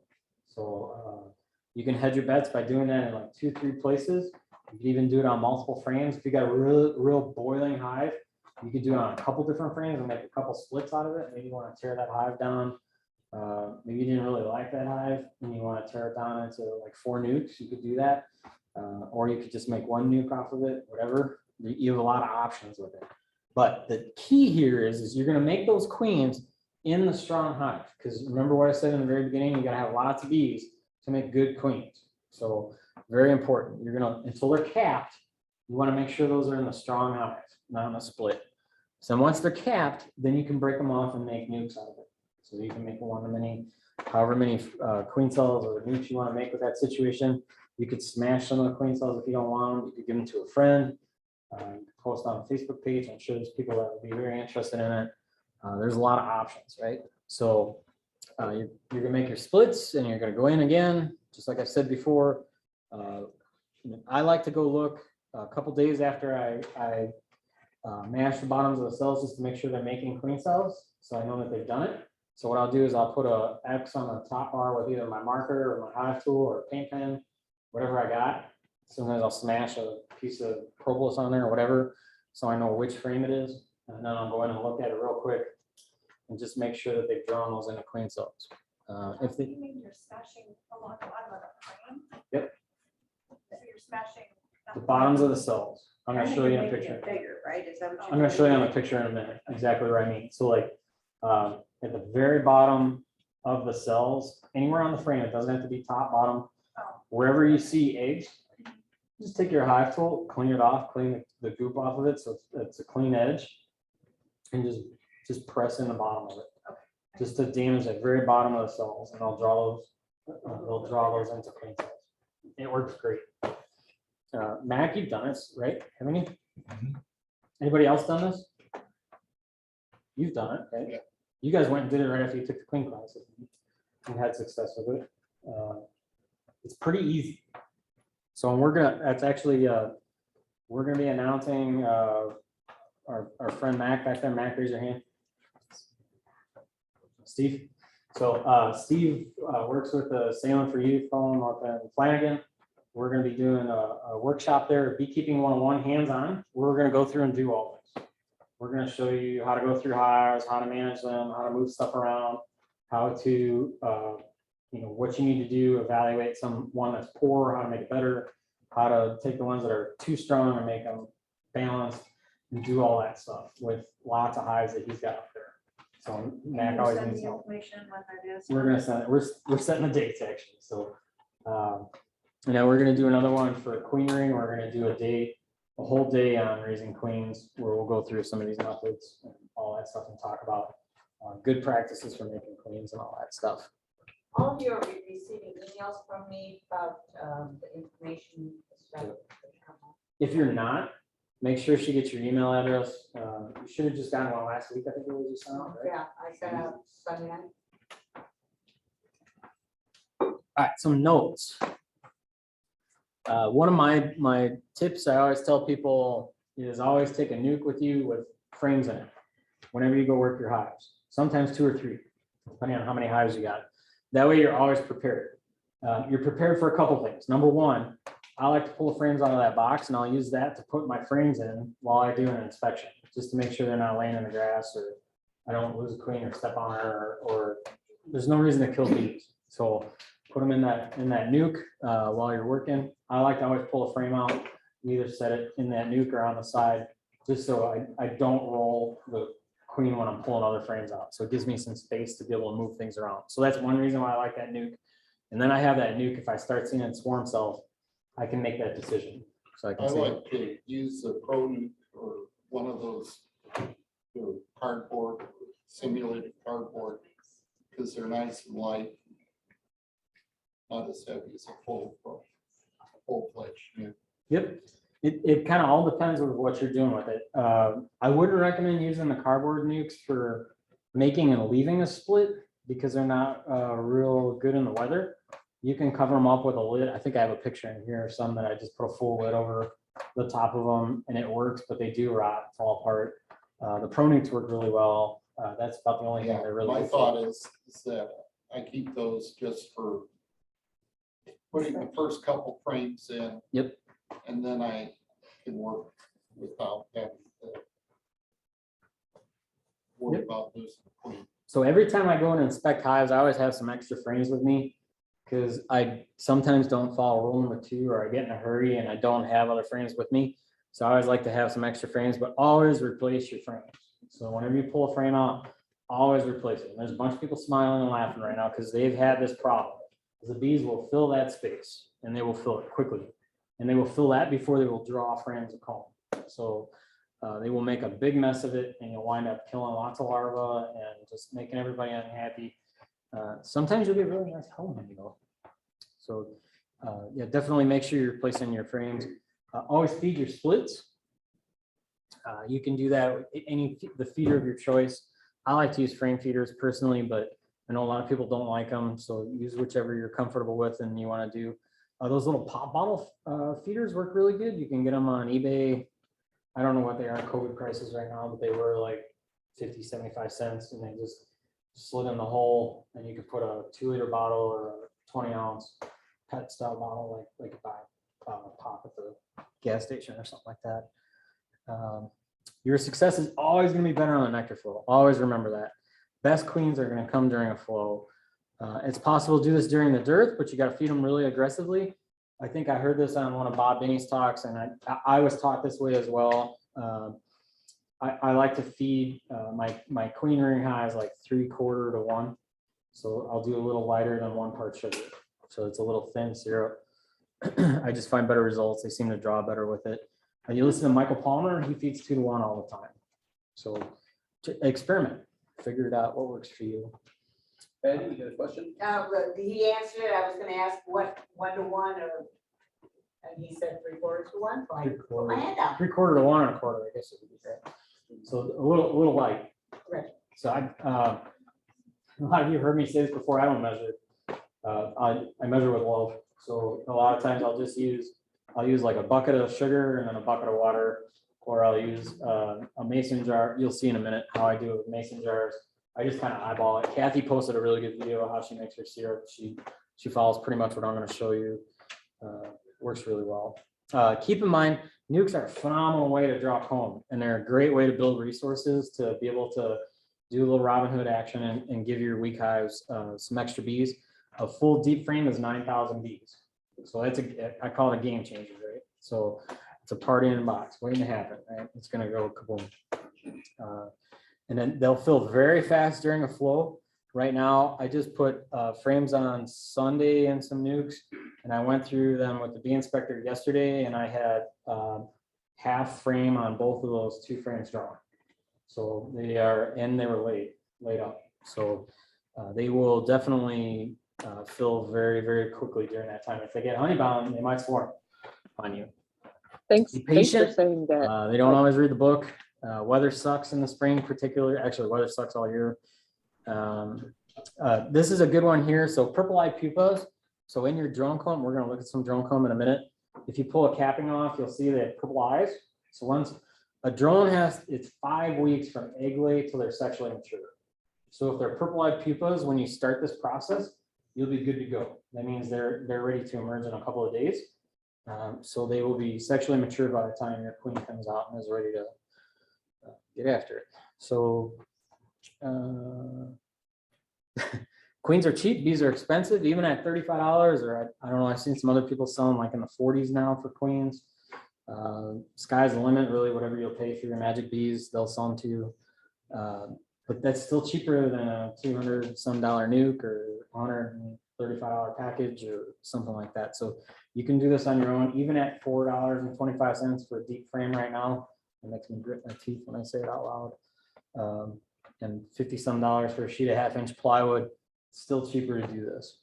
So you can hedge your bets by doing that in like 2-3 places. You can even do it on multiple frames. If you got a real boiling hive, you could do it on a couple different frames and make a couple splits out of it. Maybe you want to tear that hive down. Maybe you didn't really like that hive and you want to tear it down into like 4 nukes. You could do that. Or you could just make 1 nuke off of it, whatever. You have a lot of options with it. But the key here is you're going to make those queens in the strong hive. Because remember what I said in the very beginning, you got to have lots of bees to make good queens. So very important. You're going to, until they're capped, you want to make sure those are in the strong hive, not in a split. So once they're capped, then you can break them off and make nukes out of it. So you can make however many queen cells or nukes you want to make with that situation. You could smash some of the queen cells if you don't want them. You could give them to a friend. You could post on a Facebook page. I'm sure there's people that would be very interested in it. There's a lot of options, right? So you're gonna make your splits and you're gonna go in again, just like I said before. I like to go look a couple days after I mash the bottoms of the cells just to make sure they're making queen cells, so I know that they've done it. So what I'll do is I'll put a X on the top bar with either my marker or my hive tool or a paint pen, whatever I got. Sometimes I'll smash a piece of propolis on there or whatever, so I know which frame it is. And then I'll go in and look at it real quick and just make sure that they've drawn those into queen cells. If they, You mean you're smashing along the bottom of the frame? Yep. So you're smashing. the bottoms of the cells, I'm gonna show you in a picture. Bigger, right? Is that what I'm gonna show you on the picture in a minute, exactly what I mean. So like, at the very bottom of the cells, anywhere on the frame, it doesn't have to be top, bottom. Wherever you see eggs, just take your hive tool, clean it off, clean the goop off of it, so it's a clean edge. And just press in the bottom of it. Just to damage the very bottom of the cells, and they'll draw those into queen cells. It works great. Mac, you've done this, right? Haven't you? Anybody else done this? You've done it, right? Yeah. You guys went and did it right after you took the queen class and had success with it. It's pretty easy. So we're gonna be announcing our friend Mac back there. Mac, raise your hand. Steve. So Steve works with the Salem for Youth phone up in Flanagan. We're going to be doing a workshop there, beekeeping 101, hands-on. We're going to go through and do all this. We're going to show you how to go through hives, how to manage them, how to move stuff around, how to, what you need to do, evaluate one that's poor, how to make it better, how to take the ones that are too strong and make them balanced, and do all that stuff with lots of hives that he's got up there. So Mac always needs help. Information when that is. We're gonna send it. We're setting the dates actually. So and then we're gonna do another one for queening. We're gonna do a whole day on raising queens, where we'll go through some of these methods and all that stuff and talk about good practices for making queens and all that stuff. All of you are receiving emails from me about the information stuff. If you're not, make sure she gets your email address. You should have just gotten one last week. I think it was you sent out, right? Yeah, I sent out Sunday night. All right, some notes. One of my tips I always tell people is always take a nuke with you with frames in it. Whenever you go work your hives, sometimes 2 or 3, depending on how many hives you got. That way you're always prepared. You're prepared for a couple things. Number one, I like to pull the frames out of that box and I'll use that to put my frames in while I do an inspection, just to make sure they're not laying in the grass or I don't lose a queen or step on her or there's no reason to kill bees. So put them in that nuke while you're working. I like to always pull a frame out, either set it in that nuke or on the side, just so I don't roll the queen when I'm pulling other frames out. So it gives me some space to be able to move things around. So that's one reason why I like that nuke. And then I have that nuke, if I start seeing it swarm cells, I can make that decision. So I I can say, like to use the Pro Nuke or one of those cardboard, simulated cardboard, because they're nice and light. Not as heavy as a full-fledged nuke. yep. It kind of all depends on what you're doing with it. I wouldn't recommend using the cardboard nukes for making and leaving a split because they're not real good in the weather. You can cover them up with a lid. I think I have a picture in here of some that I just put a full lid over the top of them and it works, but they do rot, fall apart. The Pro nukes work really well. That's about the only thing Yeah, they're really my good for. thought is that I keep those just for putting the first couple frames in. Yep. And then I can work without having to worry about losing the queen. So every time I go and inspect hives, I always have some extra frames with me because I sometimes don't follow rule number 2 or I get in a hurry and I don't have other frames with me. So I always like to have some extra frames, but always replace your frames. So whenever you pull a frame out, always replace it. And there's a bunch of people smiling and laughing right now because they've had this problem. The bees will fill that space and they will fill it quickly. And they will fill that before they will draw frames of comb. So they will make a big mess of it and you'll wind up killing lots of larvae and just making everybody unhappy. Sometimes you'll get really nice comb when you go. So yeah, definitely make sure you're placing your frames. Always feed your splits. You can do that with the feeder of your choice. I like to use frame feeders personally, but I know a lot of people don't like them. So use whichever you're comfortable with and you want to do. Those little pop bottle feeders work really good. You can get them on eBay. I don't know what they are COVID prices right now, but they were like 50, 75 cents and they just slid in the hole and you could put a 2-liter bottle or a 20-ounce pet style bottle like you buy pop at the gas station or something like that. Your success is always going to be better on a nectar flow. Always remember that. Best queens are going to come during a flow. It's possible to do this during the dearth, but you got to feed them really aggressively. I think I heard this on one of Bob Binney's talks, and I was taught this way as well. I like to feed my queen ring highs like 3/4 to 1. So I'll do a little lighter than 1 part sugar. So it's a little thin syrup. I just find better results. They seem to draw better with it. And you listen to Michael Palmer, he feeds 2 to 1 all the time. So experiment, figure it out what works for you. Patty, you got a question? He answered it. I was gonna ask what 1 to 1 or, and he said 3/4 to 1. So I put my hand out. 3/4 to 1 and 1/4, I guess it would be great. So a little light. Right. So a lot of you heard me say this before. I don't measure. I measure with love. So a lot of times I'll use like a bucket of sugar and then a bucket of water, or I'll use a mason jar. You'll see in a minute how I do it with mason jars. I just kind of eyeball it. Kathy posted a really good video of how she makes her syrup. She follows pretty much what I'm going to show you. Works really well. Keep in mind, nukes are a phenomenal way to draw comb, and they're a great way to build resources to be able to do a little Robin Hood action and give your weak hives some extra bees. A full deep frame is 9,000 bees. So I call it a game changer, right? So it's a party in a box waiting to happen, right? It's going to go kaboom. And then they'll fill very fast during a flow. Right now, I just put frames on Sunday and some nukes, and I went through them with the bee inspector yesterday, and I had half frame on both of those 2 frames drawn. So they were laid up. So they will definitely fill very, very quickly during that time. If they get honeybound, they might swarm on you. Thanks, Be thanks for patient. saying that. They don't always read the book. Weather sucks in the spring, particularly. Actually, weather sucks all year. This is a good one here. So purple-eyed pupas. So in your drone comb, we're going to look at some drone comb in a minute. if you pull a capping off, you'll see they have purple eyes. So once a drone it's 5 weeks from egg lay till they're sexually mature. So if they're purple-eyed pupas, when you start this process, you'll be good to go. That means they're ready to emerge in a couple of days. So they will be sexually mature by the time your queen comes out and is ready to get after it. So queens are cheap, bees are expensive, even at $35, or I don't know, I've seen some other people selling like in the 40s now for queens. Sky's the limit, really, whatever you'll pay for your magic bees, they'll sell them to you. But that's still cheaper than a $200 some nuke or $135 package or something like that. So you can do this on your own, even at $4.25 for a deep frame right now. It makes me grit my teeth when I say it out loud. And $50 some for a sheet of 1/2-inch plywood, still cheaper to do this.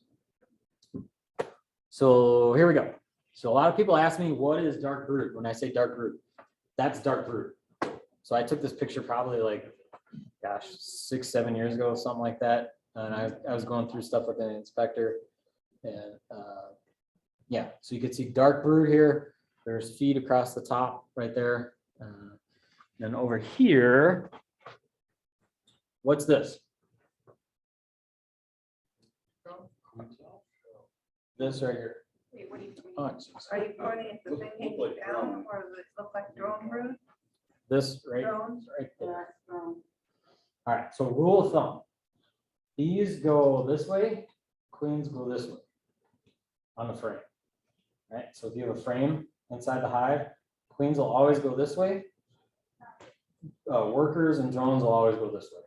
So here we go. So a lot of people ask me, what is dark brood? When I say dark brood, that's dark brood. So I took this picture probably like, gosh, 6-7 years ago, something like that. And I was going through stuff with an inspector. And yeah, so you can see dark brood here. There's feed across the top right there. Then over here, what's this? This right here. Wait, what do you mean? Oh, it's just Are you pointing at the thing hanging down, or does it look like drone brood? this right, Drones? right there. Yeah, All right, so rule of thumb. Bees go this way, queens go this way on the frame. Right, so if you have a frame inside the hive, queens will always go this way. Workers and drones will always go this way.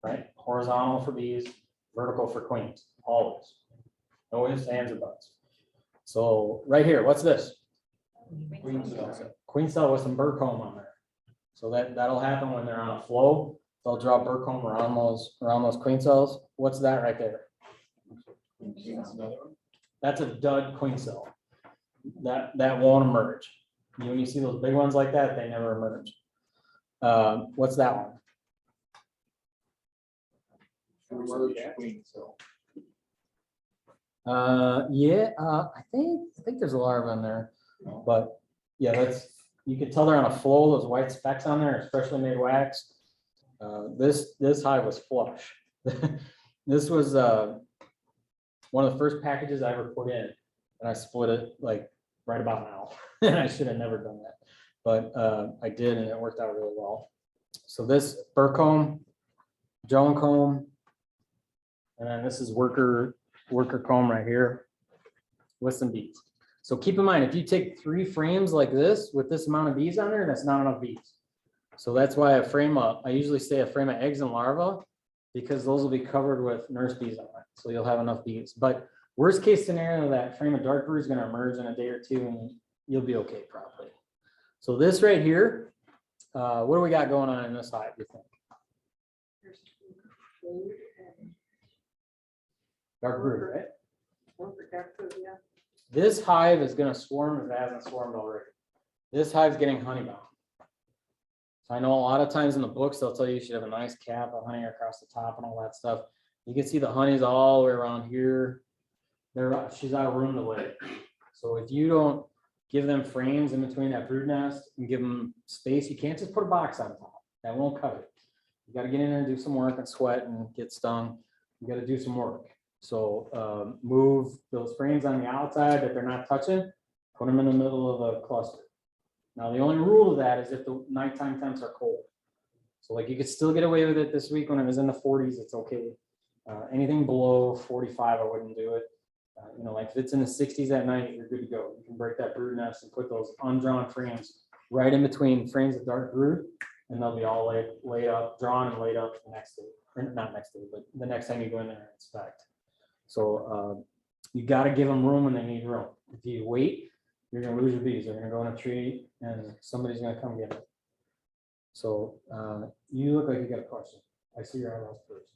Right, horizontal for bees, vertical for queens, always. No ifs, ands, or buts. So right here, what's this? Queen cell with some burr comb on there. So that'll happen when they're on a flow. They'll draw burr comb around those queen cells. What's that right there? That's a dud queen cell. That won't emerge. When you see those big ones like that, they never emerge. What's that one? Yeah, I think there's a larva in there, but yeah, you can tell they're on a flow, those white specks on there, especially made wax. This hive was flush. This was one of the first packages I ever put in, and I split it like right about now. And I should have never done that, but I did, and it worked out really well. So this burr comb, drone comb, and then this is worker comb right here with some bees. So keep in mind, if you take 3 frames like this with this amount of bees on there, that's not enough bees. So that's why I usually say a frame of eggs and larvae, because those will be covered with nurse bees on it. So you'll have enough bees. But worst case scenario, that frame of dark brood is going to emerge in a day or 2 and you'll be okay probably. So this right here, what do we got going on in this hive, you think? Dark brood, right? Yeah. This hive is going to swarm if it hasn't swarmed already. This hive's getting honey bound. So I know a lot of times in the books, they'll tell you should have a nice cap of honey across the top and all that stuff. You can see the honey's all the way around here. She's out of room to live. So if you don't give them frames in between that brood nest and give them space, you can't just put a box on top. That won't cut it. You got to get in there and do some work and sweat and get stung. You got to do some work. So move those frames on the outside that they're not touching, put them in the middle of a cluster. Now, the only rule to that is if the nighttime temps are cold. So like you could still get away with it this week when it was in the 40s, it's okay. Anything below 45, I wouldn't do it. Like if it's in the 60s at night, you're good to go. You can break that brood nest and put those undrawn frames right in between frames of dark brood, and they'll be all laid up, drawn and laid up the next day. Or not next day, but the next time you go in there and inspect. So you got to give them room when they need room. If you wait, you're going to lose your bees. They're going to go in a tree and somebody's going to come get it. So you look like you got a question. I see your eyebrows first.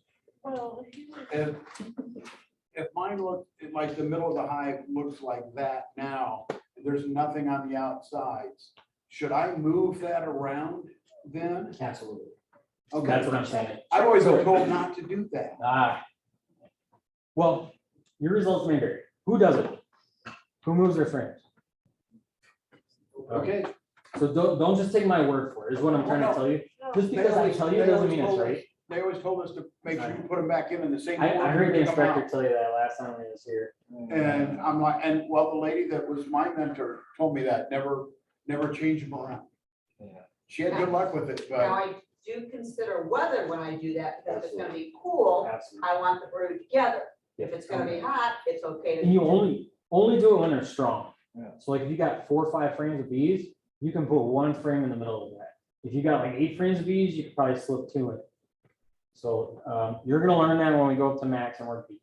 Well, If mine look like the middle of the hive looks like that now, and there's nothing on the outsides, should I move that around then? Absolutely. Okay. That's what I'm saying. I've always been told not to do that. Well, your results may vary. Who does it? Who moves their frames? Okay. So don't just take my word for it, is what I'm trying to tell you. Just They because I always- tell you they doesn't always mean it's told us- right. They always told us to make sure you put them back in the same. I order heard the they come out. inspector tell you that last time he was here. And I'm like, and well, the lady that was my mentor told me that, never change them around. Yeah. She had good luck with it, Now, but I do consider weather when I do that, because if it's gonna be cool, Absolutely. I want the brood together. If it's gonna be hot, it's okay to. And you only do it when they're strong. Yeah. So like if you got 4 or 5 frames of bees, you can put 1 frame in the middle of that. If you got like 8 frames of bees, you could probably slip 2 in. So you're gonna learn that when we go up to max and work bees.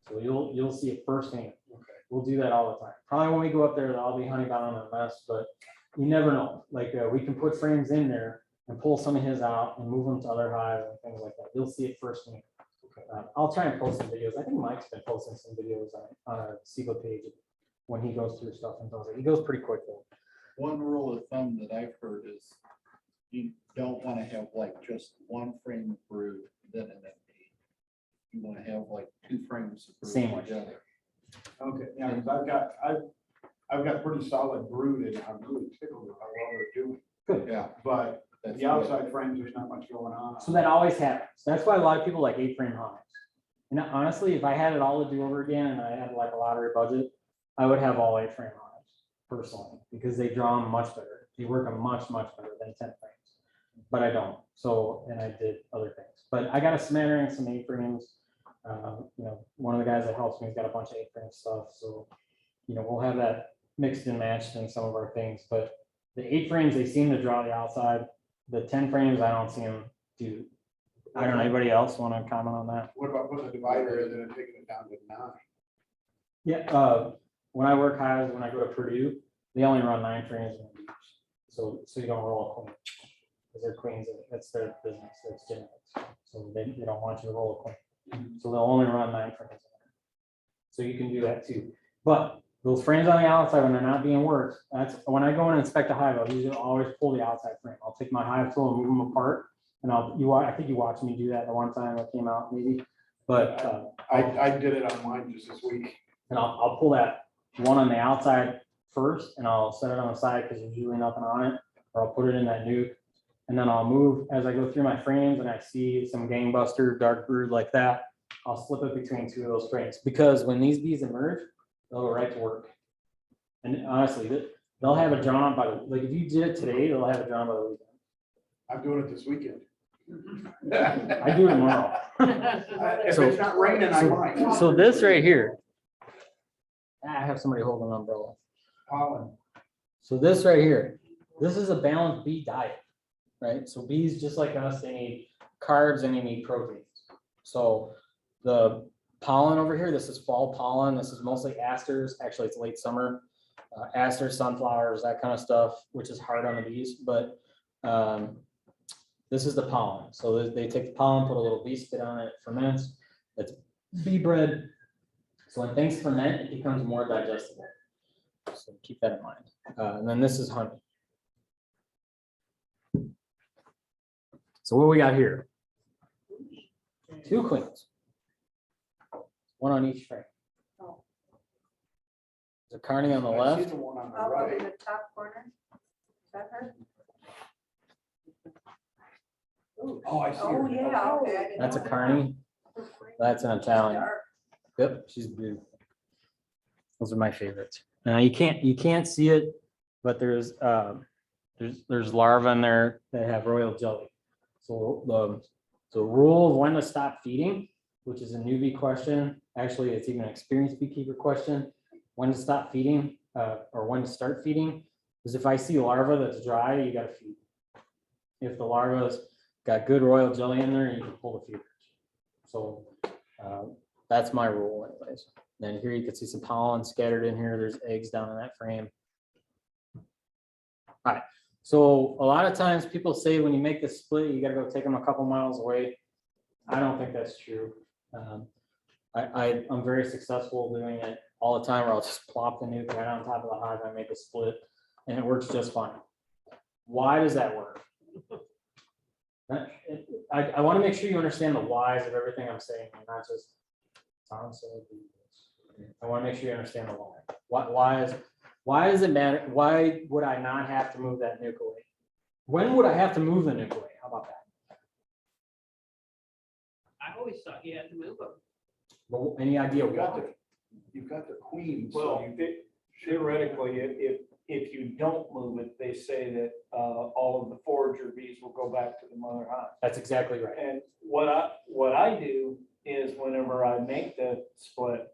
So you'll see it firsthand. Okay. We'll do that all the time. Probably when we go up there, they'll be honeybound and a mess, but you never know. Like we can put frames in there and pull some of his out and move them to other hives and things like that. You'll see it firsthand. I'll try and post some videos. I think Mike's been posting some videos on our CIBA page when he goes through stuff and does it. He goes pretty quick though. One rule of thumb that I've heard is you don't want to have like just 1 frame of brood, then an empty. You want to have like 2 frames of brood Same way. together. okay, yeah, because I've got pretty solid brood and I'm really tickled with how well they're doing. Yeah. But that's the good. outside frames, there's not much going on. So that always happens. That's why a lot of people like 8-frame hives. And honestly, if I had it all to do over again and I had like a lottery budget, I would have all 8-frame hives personally, because they draw them much better. They work them much better than 10 frames. But I don't. So, and I did other things. But I got a smattering, some 8-frames. You know, one of the guys that helps me has got a bunch of 8-frame stuff. So, you know, we'll have that mixed and matched in some of our things. But the 8 frames, they seem to draw the outside. The 10 frames, I don't see them do. I don't know, anybody else want to comment on that? What about putting a divider in and taking it down to 9? Yeah, when I work hives, when I go to Purdue, they only run 9 frames in the beach. So you don't roll a queen. Because they're queens, that's their business, that's genetics. So they don't want you to roll a queen. So they'll only run 9 frames. in there. So you can do that too. But those frames on the outside, when they're not being worked, that's when I go and inspect a hive, I'll usually always pull the outside frame. I'll take my hive tool and move them apart. And I think you watched me do that the one time I came out maybe, but I did it on mine just this week. and I'll pull that one on the outside first and I'll set it on the side because there's usually nothing on it, or I'll put it in that nuke. And then I'll move as I go through my frames and I see some gangbuster dark brood like that, I'll slip it between 2 of those frames, because when these bees emerge, they'll go right to work. And honestly, they'll have it drawn by, like if you did it today, they'll have it drawn by the weekend. I'm doing it this weekend. I do it tomorrow. If So- it's not raining, I might. So this right here, I have somebody holding an umbrella. Pollen. So this right here, this is a balanced bee diet, right? So bees, just like us, they need carbs and they need proteins. So the pollen over here, this is fall pollen. This is mostly asters. Actually, it's late summer. Asters, sunflowers, that kind of stuff, which is hard on the bees. But this is the pollen. So they take the pollen, put a little bee spit on it, ferments. It's bee bread. So when things ferment, it becomes more digestible. So keep that in mind. And then this is honey. So what we got here? 2 queens. 1 on each frame. The carney on the I see left. the one on the Oh, in right. the top corner? Is that her? Oh, I see Oh, her. yeah, okay. I didn't That's a know that. carney. That's an Italian. Yep, she's beautiful. Those are my favorites. Now you can't see it, but there's larvae in there that have royal jelly. So the rule of when to stop feeding, which is a newbie question. Actually, it's even an experienced beekeeper question. When to stop feeding or when to start feeding is if I see larva that's dry, you gotta feed. If the larva's got good royal jelly in there, you can pull the feeders. So that's my rule anyways. Then here you can see some pollen scattered in here. There's eggs down in that frame. All right. So a lot of times people say when you make the split, you gotta go take them a couple miles away. I don't think that's true. I'm very successful doing it all the time, where I'll just plop the nuke right on top of the hive. I make a split and it works just fine. Why does that work? I want to make sure you understand the whys of everything I'm saying, and not just Tom said. I want to make sure you understand the why. Why does it matter? Why would I not have to move that nuke away? When would I have to move the nuke away? How about that? I always thought you had to move them. Well, any idea why? You've got the queen, Well, so theoretically, if you don't move it, they say that all of the forager bees will go back to the mother hive. That's exactly right. And what I do is whenever I make the split,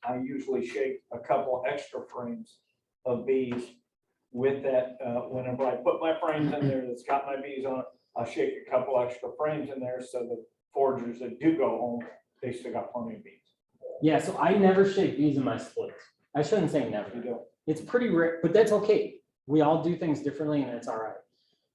I usually shake a couple extra frames of bees with that. Whenever I put my frames in there that's got my bees on it, I'll shake a couple extra frames in there so the foragers that do go home, they still got plenty of bees. Yeah, so I never shake bees in my splits. I shouldn't say never. You don't. It's pretty rare, but that's okay. We all do things differently and it's all right.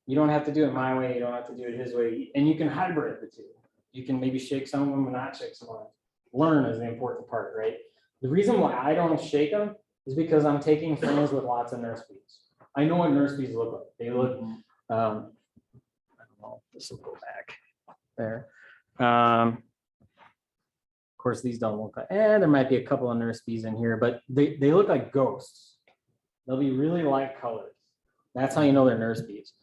You don't have to do it my way. You don't have to do it his way. And you can hybrid the two. You can maybe shake some of them and not shake some of them. Learn is the important part, right? The reason why I don't shake them is because I'm taking frames with lots of nurse bees. I know what nurse bees look like. They look, I don't know, this will go back there. Of course, these don't look like, there might be a couple of nurse bees in here, but they look like ghosts. They'll be really light colored. That's how you know they're nurse bees.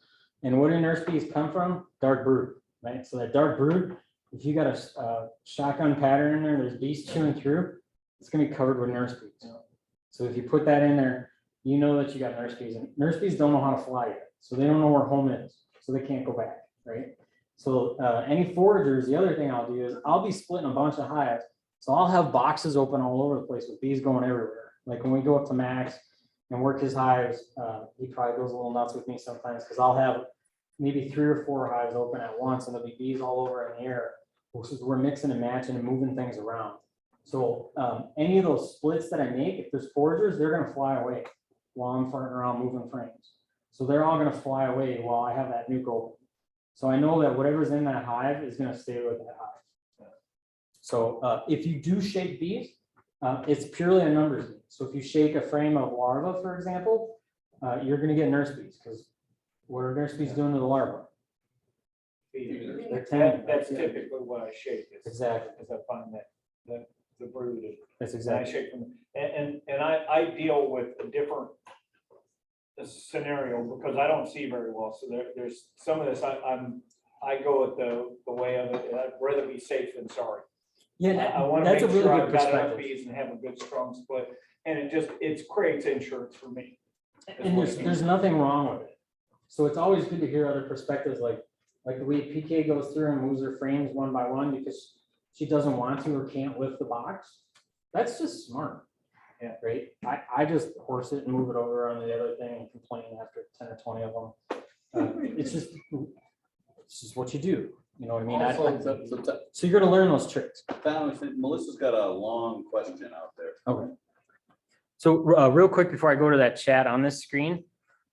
And where do nurse bees come from? Dark brood, right? So that dark brood, if you got a shotgun pattern in there, there's bees chewing through, it's gonna be covered with nurse bees. So if you put that in there, you know that you got nurse bees. And nurse bees don't know how to fly yet, so they don't know where home is, so they can't go back, right? So any foragers, the other thing I'll do is I'll be splitting a bunch of hives. So I'll have boxes open all over the place with bees going everywhere. Like when we go up to Max and work his hives, he probably goes a little nuts with me sometimes because I'll have maybe 3 or 4 hives open at once and there'll be bees all over in the air. We're mixing and matching and moving things around. So any of those splits that I make, if there's foragers, they're gonna fly away while I'm farting around moving frames. So they're all gonna fly away while I have that nuke open. So I know that whatever's in that hive is gonna stay with that hive. So if you do shake bees, it's purely a numbers game. So if you shake a frame of larvae, for example, you're gonna get nurse bees because what are nurse bees doing to the larvae? They're tending. That's typically what I shake. Exactly. Because I find that the brood is. That's And I exactly. shake them, and I deal with a different scenario because I don't see very well. So there's some of this, I go with the way of it. I'd rather be safe than sorry. Yeah, I want to that's make a really sure good I've got enough perspective. bees and have a good strong split. And it creates insurance for me. And there's nothing wrong with it. So it's always good to hear other perspectives, like the way PK goes through and moves her frames one by one because she doesn't want to or can't lift the box. That's just smart. Yeah. Right. I just horse it and move it over on the other thing and complain after 10 or 20 of them. It's just what you do. You know what I mean? So you're gonna learn those tricks. Melissa's got a long question out there. Okay. So real quick before I go to that chat on this screen,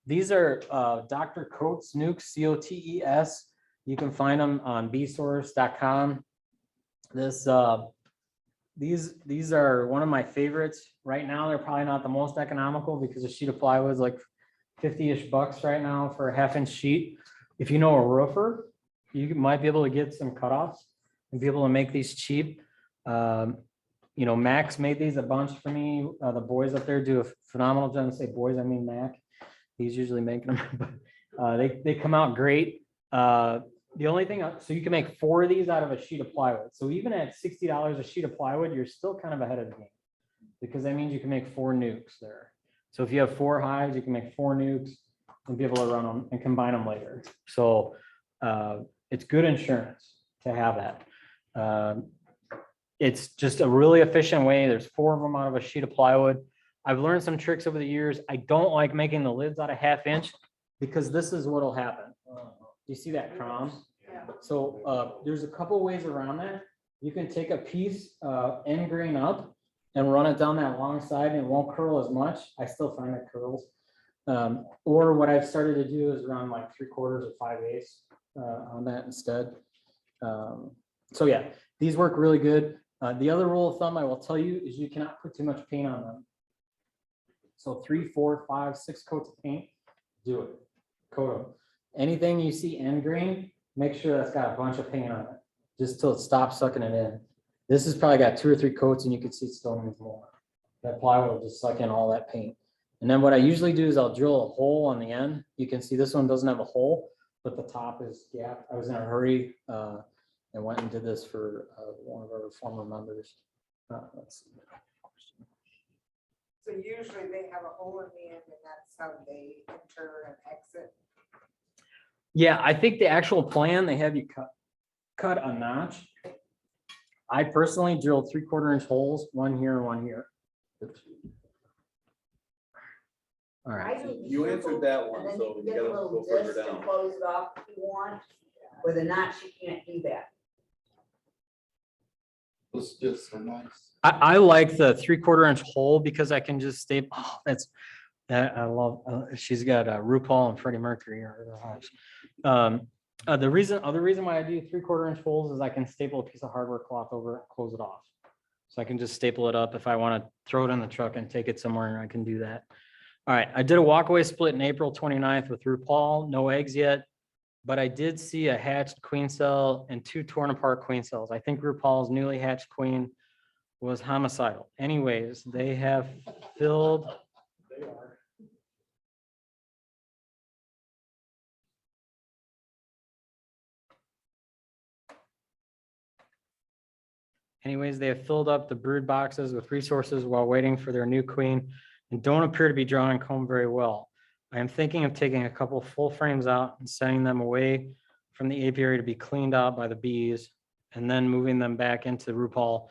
these are Dr. Coates nukes, COTES. You can find them on bsource.com. These are one of my favorites right now. They're probably not the most economical because a sheet of plywood is like 50-ish bucks right now for a 1/2 inch sheet. If you know a roofer, you might be able to get some cutoffs and be able to make these cheap. You know, Max made these a bunch for me. The boys up there do a phenomenal job. I say boys, I mean Mac. He's usually making them, but they come out great. The only thing, so you can make 4 of these out of a sheet of plywood. So even at $60 a sheet of plywood, you're still kind of ahead of the game because that means you can make 4 nukes there. So if you have 4 hives, you can make 4 nukes and be able to run them and combine them later. So it's good insurance to have that. It's just a really efficient way. There's 4 of them out of a sheet of plywood. I've learned some tricks over the years. I don't like making the lids out of 1/2 inch because this is what'll happen. You see that crown? Yeah. So there's a couple ways around that. You can take a piece end grain up and run it down that long side and it won't curl as much. I still find it curls. Or what I've started to do is run like 3/4 or 5/8 on that instead. So yeah, these work really good. The other rule of thumb I will tell you is you cannot put too much paint on them. So 3, 4, 5, 6 coats of paint, do it, coat them. Anything you see end grain, make sure that's got a bunch of paint on it, just till it stops sucking it in. This has probably got 2 or 3 coats and you can see it still needs more. That plywood will just suck in all that paint. And then what I usually do is I'll drill a hole on the end. You can see this one doesn't have a hole, but the top is gapped. I was in a hurry and went and did this for one of our former members. Let's see. So usually they have a hole in the end and that's how they enter and exit. Yeah, I think the actual plan, they have you cut a notch. I personally drilled 3/4 inch holes, one here and one here. All right. I do You answered that and one, then so you can you get a gotta little go further disc and down. close it off if you want. With a notch, you can't do that. Those discs are nice. I like the 3/4 inch hole because I can just stay, oh, that I love, she's got RuPaul and Freddie Mercury in her house. The other reason why I do 3/4 inch holes is I can staple a piece of hardware cloth over it, close it off. So I can just staple it up if I want to throw it in the truck and take it somewhere, I can do that. All right, I did a walkaway split in April 29th with RuPaul, no eggs yet, but I did see a hatched queen cell and 2 torn apart queen cells. I think RuPaul's newly hatched queen was homicidal. Anyways, they have filled. They are. Anyways, they have filled up the brood boxes with resources while waiting for their new queen and don't appear to be drawing comb very well. I am thinking of taking a couple full frames out and sending them away from the apiary to be cleaned out by the bees and then moving them back into RuPaul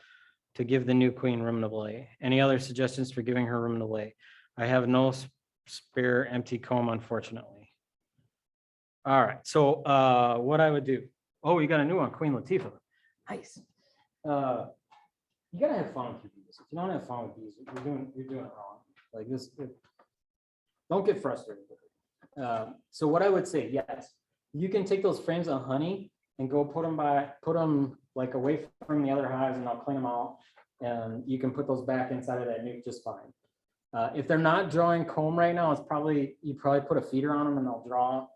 to give the new queen room to lay. Any other suggestions for giving her room to lay? I have no spare empty comb, unfortunately. All right, so what I would do. Oh, you got a new one, Queen Latifah. Nice. You gotta have fun with your bees. If you don't have fun with bees, you're doing it wrong. Like this, don't get frustrated with it. So what I would say, yes, you can take those frames of honey and go put them like away from the other hives, and I'll clean them out. And you can put those back inside of that nuke just fine. If they're not drawing comb right now, you probably put a feeder on them and they'll draw.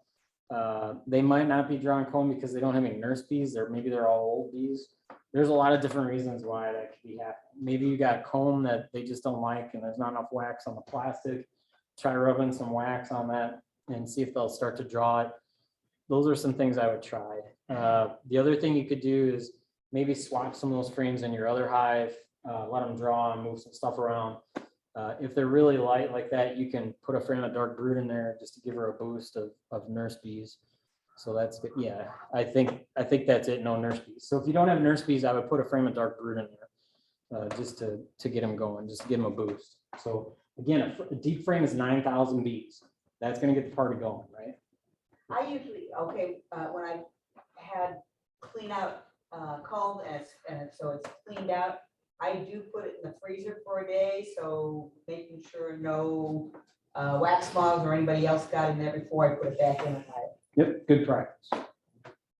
They might not be drawing comb because they don't have any nurse bees, or maybe they're all old bees. There's a lot of different reasons why that could be happening. Maybe you got comb that they just don't like and there's not enough wax on the plastic. Try rubbing some wax on that and see if they'll start to draw it. Those are some things I would try. The other thing you could do is maybe swap some of those frames in your other hive, let them draw and move some stuff around. If they're really light like that, you can put a frame of dark brood in there just to give her a boost of nurse bees. So that's good. Yeah, I think that's it. No nurse bees. So if you don't have nurse bees, I would put a frame of dark brood in there just to get them going, just to give them a boost. So again, a deep frame is 9,000 bees. That's going to get the party going, right? I usually, when I had clean out comb and so it's cleaned out, I do put it in the freezer for a day, so making sure no wax moths or anybody else got in there before I put it back in the hive. Yep, good practice.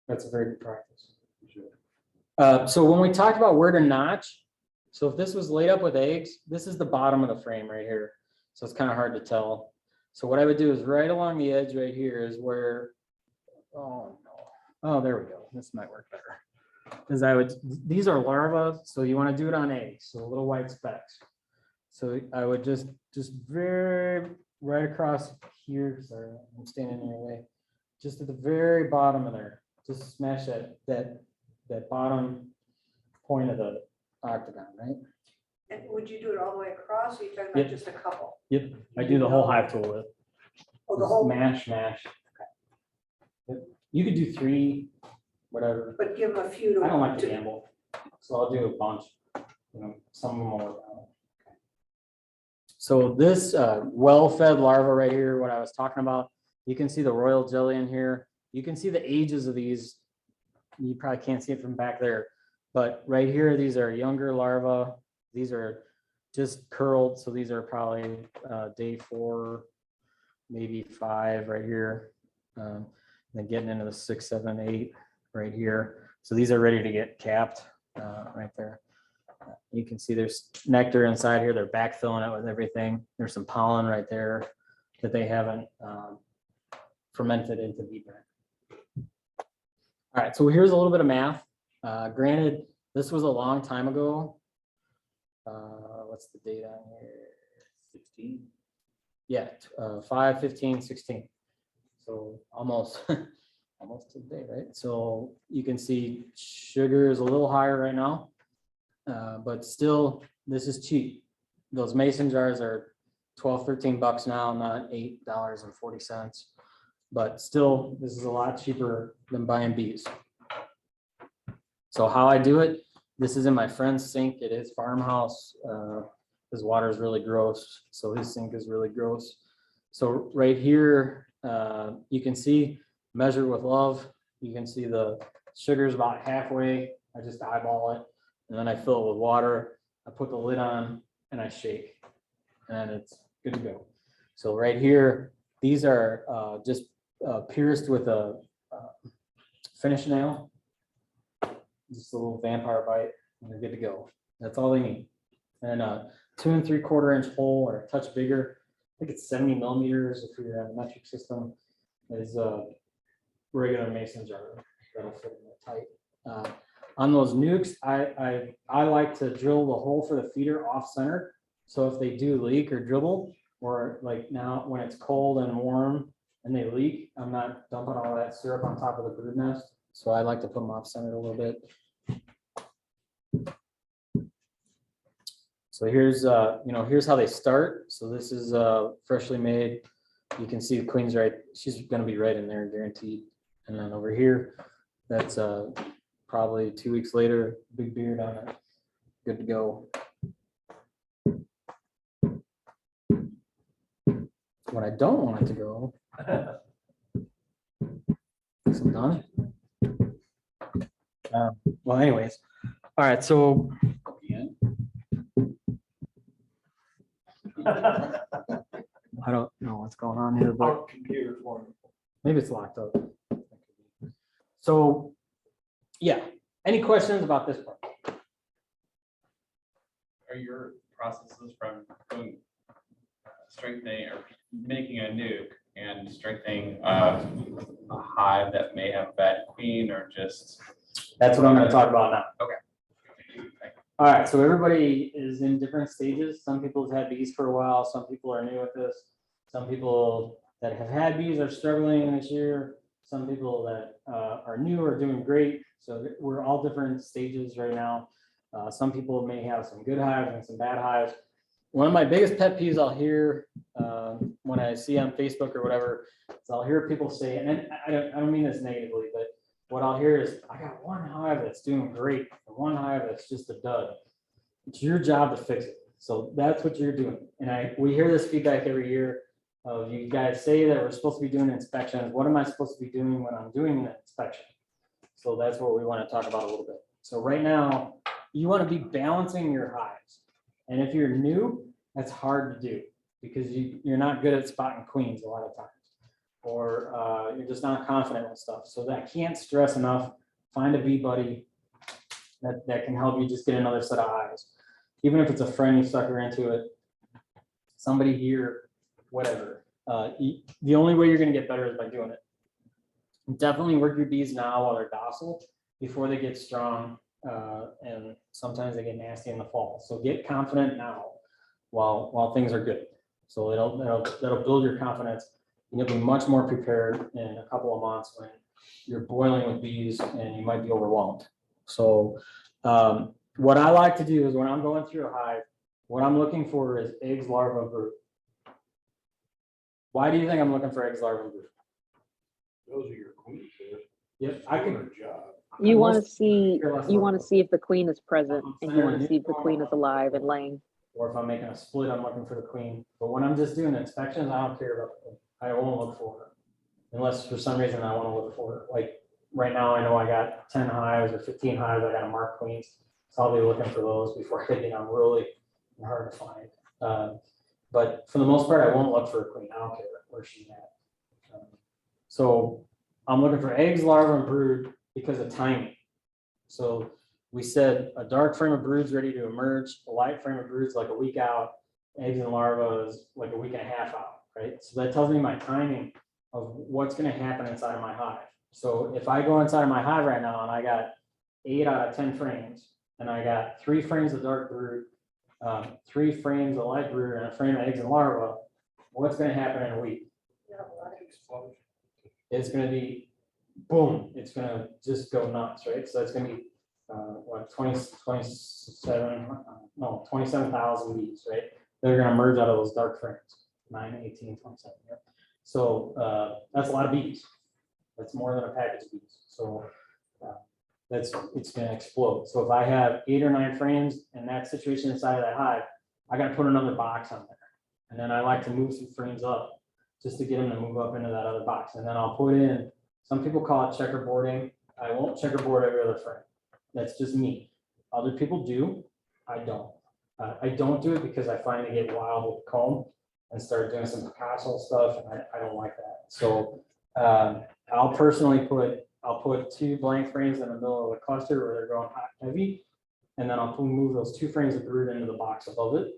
That's a very good practice. So when we talked about where to notch, so if this was laid up with eggs, this is the bottom of the frame right here. So it's kind of hard to tell. So what I would do is right along the edge right here is where, oh no, oh, there we go. This might work better. These are larvae, so you want to do it on eggs, so little white specks. So I would just very right across here, sorry, I'm standing in your way. Just at the very bottom of there, just smash that bottom point of the octagon, right? And would you do it all the way across, or you talking Yep. about just a couple? Yep, I do the whole hive tool with. Oh, the whole, Mash. Yep. You could do 3, whatever. but give them a few to. I don't like to gamble, so I'll do a bunch. Some of them will work out. So this well-fed larva right here, what I was talking about, you can see the royal jelly in here. You can see the ages of these. You probably can't see it from back there, but right here, these are younger larvae. These are just curled, so these are probably day 4, maybe 5 right here. Then getting into the 6, 7, 8 right here. So these are ready to get capped right there. You can see there's nectar inside here. They're backfilling it with everything. There's some pollen right there that they haven't fermented into bee bread. All right, so here's a little bit of math. Granted, this was a long time ago. What's the date on here? 16. Yeah, 5, 15, 16. So almost, almost to the day, right? So you can see sugar is a little higher right now. But still, this is cheap. Those mason jars are 12, 13 bucks now, not $8.40. But still, this is a lot cheaper than buying bees. So how I do it, this is in my friend's sink. It is farmhouse. His water is really gross, so his sink is really gross. So right here, you can see measure with love. You can see the sugar's about halfway. I just eyeball it, and then I fill it with water. I put the lid on and I shake, and it's good to go. So right here, these are just pierced with a finish nail. Just a little vampire bite, and they're good to go. That's all they need. And 2 3/4 inch hole or a touch bigger. I think it's 70 millimeters if you're on a metric system. Is a regular mason jar that'll fit in there tight. On those nukes, I like to drill the hole for the feeder off center. So if they do leak or dribble, or like now when it's cold and warm and they leak, I'm not dumping all that syrup on top of the brood nest. So I like to put them off center a little bit. So here's, here's how they start. So this is freshly made. You can see the queen's right. She's going to be right in there, guaranteed. And then over here, that's probably 2 weeks later, big beard on it. Good to go. What I don't want it to go. Some done. Well, anyways. All right. So. I don't know what's going on here, but Our computer's wonderful. maybe it's locked up. So, yeah, any questions about this part? Are your processes from doing strengthening or making a nuke and strengthening a hive that may have bad queen or just? That's what I'm going to talk about now. Okay. All right, so everybody is in different stages. Some people have had bees for a while. Some people are new at this. Some people that have had bees are struggling this year. Some people that are new are doing great. So we're all different stages right now. Some people may have some good hives and some bad hives. One of my biggest pet peeves I'll hear when I see on Facebook or whatever, is I'll hear people say, and I don't mean this negatively, but what I'll hear is, I got one hive that's doing great, and one hive that's just a dud. It's your job to fix it. So that's what you're doing. And we hear this feedback every year of you guys say that we're supposed to be doing inspections. What am I supposed to be doing when I'm doing an inspection? So that's what we want to talk about a little bit. So right now, you want to be balancing your hives. And if you're new, that's hard to do because you're not good at spotting queens a lot of times. Or you're just not confident with stuff. So that can't stress enough. Find a bee buddy that can help you just get another set of eyes. Even if it's a friend you sucker into it, somebody here, whatever. The only way you're going to get better is by doing it. Definitely work your bees now while they're docile before they get strong. And sometimes they get nasty in the fall. So get confident now while things are good. So that'll build your confidence. And you'll be much more prepared in a couple of months when you're boiling with bees and you might be overwhelmed. So what I like to do is when I'm going through a hive, what I'm looking for is eggs, larvae, and brood. Why do you think I'm looking for eggs, larvae, and brood? Those are your queens there. Yep, I Doing can. their job. You want to Most- see, Here, let's you look. want to see if the queen is present, and you want to Center see if the queen is alive and laying. Or if I'm making a split, I'm looking for the queen. But when I'm just doing inspections, I don't care about the queen. I won't look for her. Unless for some reason I want to look for her. Like right now, I know I got 10 hives or 15 hives. I got to mark queens. So I'll be looking for those before they get really hard to find. But for the most part, I won't look for a queen. I don't care where she's at. So I'm looking for eggs, larvae, and brood because of timing. So we said a dark frame of broods ready to emerge, a light frame of broods like a week out, eggs and larvae is like a week and a half out, right? So that tells me my timing of what's going to happen inside of my hive. So if I go inside of my hive right now and I got 8 out of 10 frames, and I got 3 frames of dark brood, 3 frames of light brood, and a frame of eggs and larvae, what's gonna happen in a week? It's gonna be, boom, it's gonna just go nuts, right? So that's gonna be, what, 27,000 bees, right? They're gonna merge out of those dark frames, 9, 18, 27. Yep. So that's a lot of bees. That's more than a package of bees. So it's gonna explode. So if I have 8 or 9 frames in that situation inside of that hive, I gotta put another box on there. And then I like to move some frames up just to get them to move up into that other box. And then I'll put in, some people call it checkerboarding. I won't checkerboard every other frame. That's just me. Other people do, I don't. I don't do it because I find they get wild with the comb and start doing some Picasso stuff, and I don't like that. So I'll personally put 2 blank frames in the middle of the cluster where they're going hot heavy, and then I'll move those 2 frames of brood into the box above it,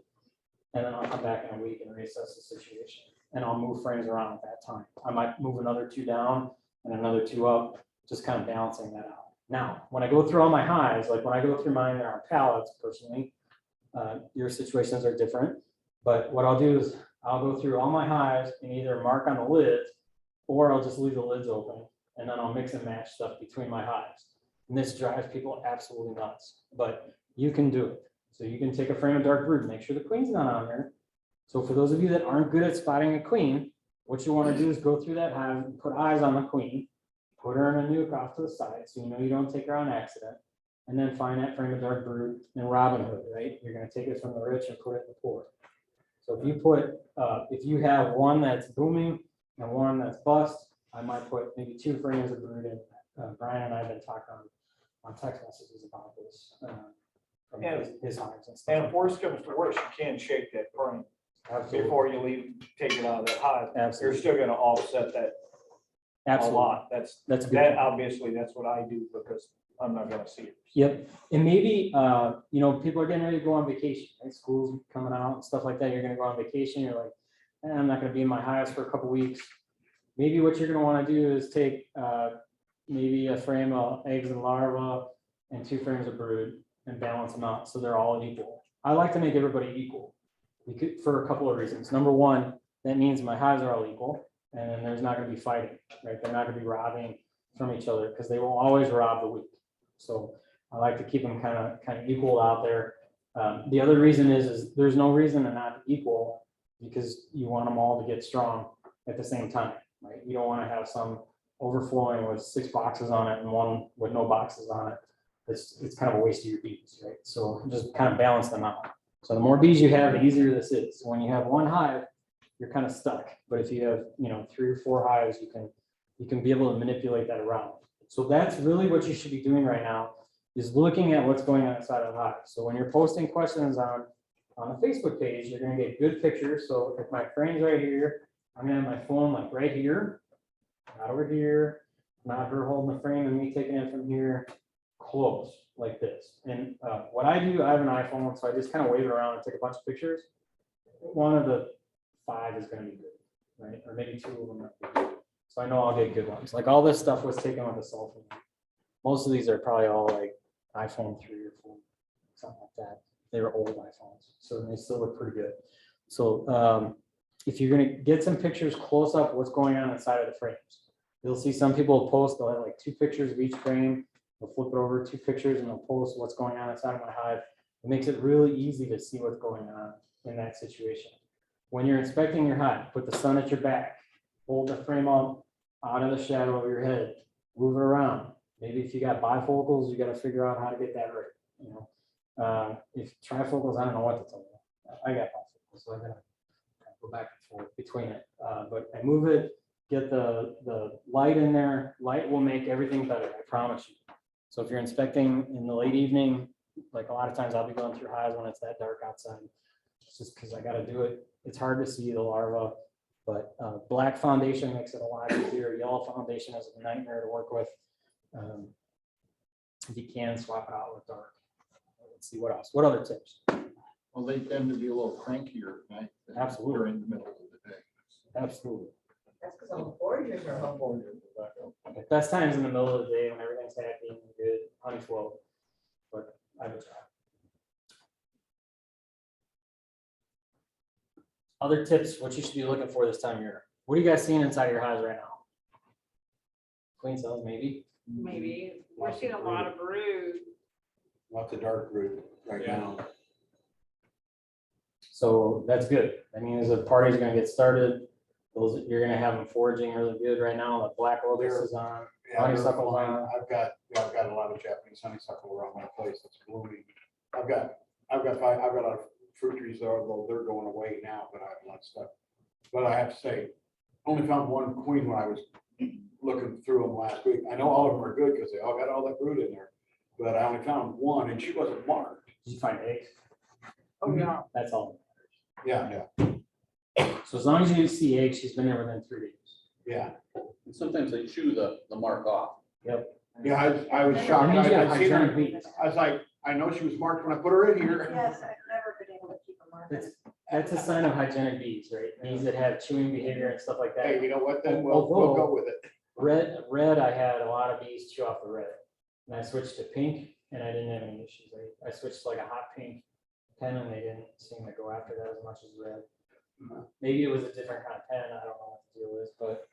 and then I'll come back in a week and reassess the situation, and I'll move frames around at that time. I might move another 2 down and another 2 up, just kind of balancing that out. Now, when I go through all my hives, like when I go through mine, there are pallets personally. Your situations are different, but what I'll do is I'll go through all my hives and either mark on the lids, or I'll just leave the lids open, and then I'll mix and match stuff between my hives. And this drives people absolutely nuts, but you can do it. So you can take a frame of dark brood, make sure the queen's not on there. So for those of you that aren't good at spotting a queen, what you want to do is go through that hive and put eyes on the queen, put her in a nuke off to the side, so you know you don't take her on accident, and then find that frame of dark brood in Robin Hood, right? You're going to take it from the rich and put it in the poor. So if you put, if you have one that's booming and one that's bust, I might put maybe 2 frames of brood in. Brian and I have been talking on text messages about this. From his hives and stuff. And if worse comes to worse, you can shake that frame Absolutely. before you leave, take it out of that hive. Absolutely. You're still gonna offset that a Absolutely. lot. That's good. That obviously, that's what I do because I'm not gonna see it. Yep, and maybe, you know, people are getting ready to go on vacation, right? School's coming out and stuff like that, you're gonna go on vacation, you're like, I'm not gonna be in my hives for a couple weeks. Maybe what you're gonna wanna do is take, maybe a frame of eggs and larvae and 2 frames of brood and balance them out, so they're all equal. I like to make everybody equal, for a couple of reasons. Number one, that means my hives are all equal, and then there's not gonna be fighting, right? They're not gonna be robbing from each other, because they will always rob the weak. So I like to keep them kind of equal out there. The other reason is there's no reason to not equal, because you want them all to get strong at the same time, right? You don't want to have some overflowing with 6 boxes on it and one with no boxes on it. It's kind of a waste of your bees, right? So just kind of balance them out. So the more bees you have, the easier this is. So when you have 1 hive, you're kind of stuck. But if you have, you know, 3 or 4 hives, you can be able to manipulate that around. So that's really what you should be doing right now, is looking at what's going on inside of the hive. So when you're posting questions on the Facebook page, you're gonna get good pictures. So if my frame's right here, I'm gonna have my phone like right here, not over here, not her holding the frame and me taking it from here, close like this. And what I do, I have an iPhone, so I just kind of wave it around and take a bunch of pictures. One of the 5 is gonna be good, right? Or maybe 2 of them might be good. So I know I'll get good ones. Like all this stuff was taken with a cell phone. Most of these are probably all like iPhone 3 or 4, something like that. They were old iPhones, so they still look pretty good. So if you're gonna get some pictures close up, what's going on inside of the frames, you'll see some people post, they'll have like 2 pictures of each frame. They'll flip it over 2 pictures and they'll post what's going on inside of my hive. It makes it really easy to see what's going on in that situation. When you're inspecting your hive, put the sun at your back, hold the frame up out of the shadow of your head, move it around. Maybe if you got bifocals, you got to figure out how to get that right. You know, if trifocals, I don't know what to tell you. I got bifocals, so I gotta go back and forth between it. But I move it, get the light in there. Light will make everything better, I promise you. So if you're inspecting in the late evening, like a lot of times I'll be going through hives when it's that dark outside. It's just because I got to do it. It's hard to see the larva, but black foundation makes it a lot easier. Yellow foundation is a nightmare to work with. If you can, swap it out with dark. Let's see what else. What other tips? Well, they tend to be a little crankier at night. than Absolutely. During the middle of the day. Absolutely. That's because all the foragers are home. Best times in the middle of the day when everything's happy and good, honey flow. But I would try. other tips, what you should be looking for this time of year. What are you guys seeing inside your hives right now? Queen cells, maybe? Maybe, we're seeing a lot of brood. Lots of dark brood right now. So that's good. That means the party's gonna get started. Those, you're gonna have them foraging really good right now. The black locust is on. Yeah, they're Honeysuckle's fine. on. I've got a lot of Japanese honeysuckle around my place that's blooming. I've got a lot of fruit trees there, although they're going away now, but I have a lot of stuff. But I have to say, only found one queen when I was looking through them last week. I know all of them are good because they all got all that brood in there. But I only found one and she wasn't marked. Did you find eggs? Oh, yeah. That's all. Yeah, So as long as you see eggs, she's been there within 3 days. yeah. And sometimes they chew the mark off. Yep. Yeah, I was shocked. That means you have I seen her. hygienic bees. I was like, I know she was marked when I put her in here. Yes, I've never been able to keep them on. That's a sign of hygienic bees, right? Bees that have chewing behavior and stuff like Hey, that. you know what, then we'll go with it. Red, I had a lot of bees chew off the red. And I switched to pink and I didn't have any issues. I switched to like a hot pink pen and they didn't seem to go after that as much as red. Maybe it was a different kind of pen, I don't know what the deal is, but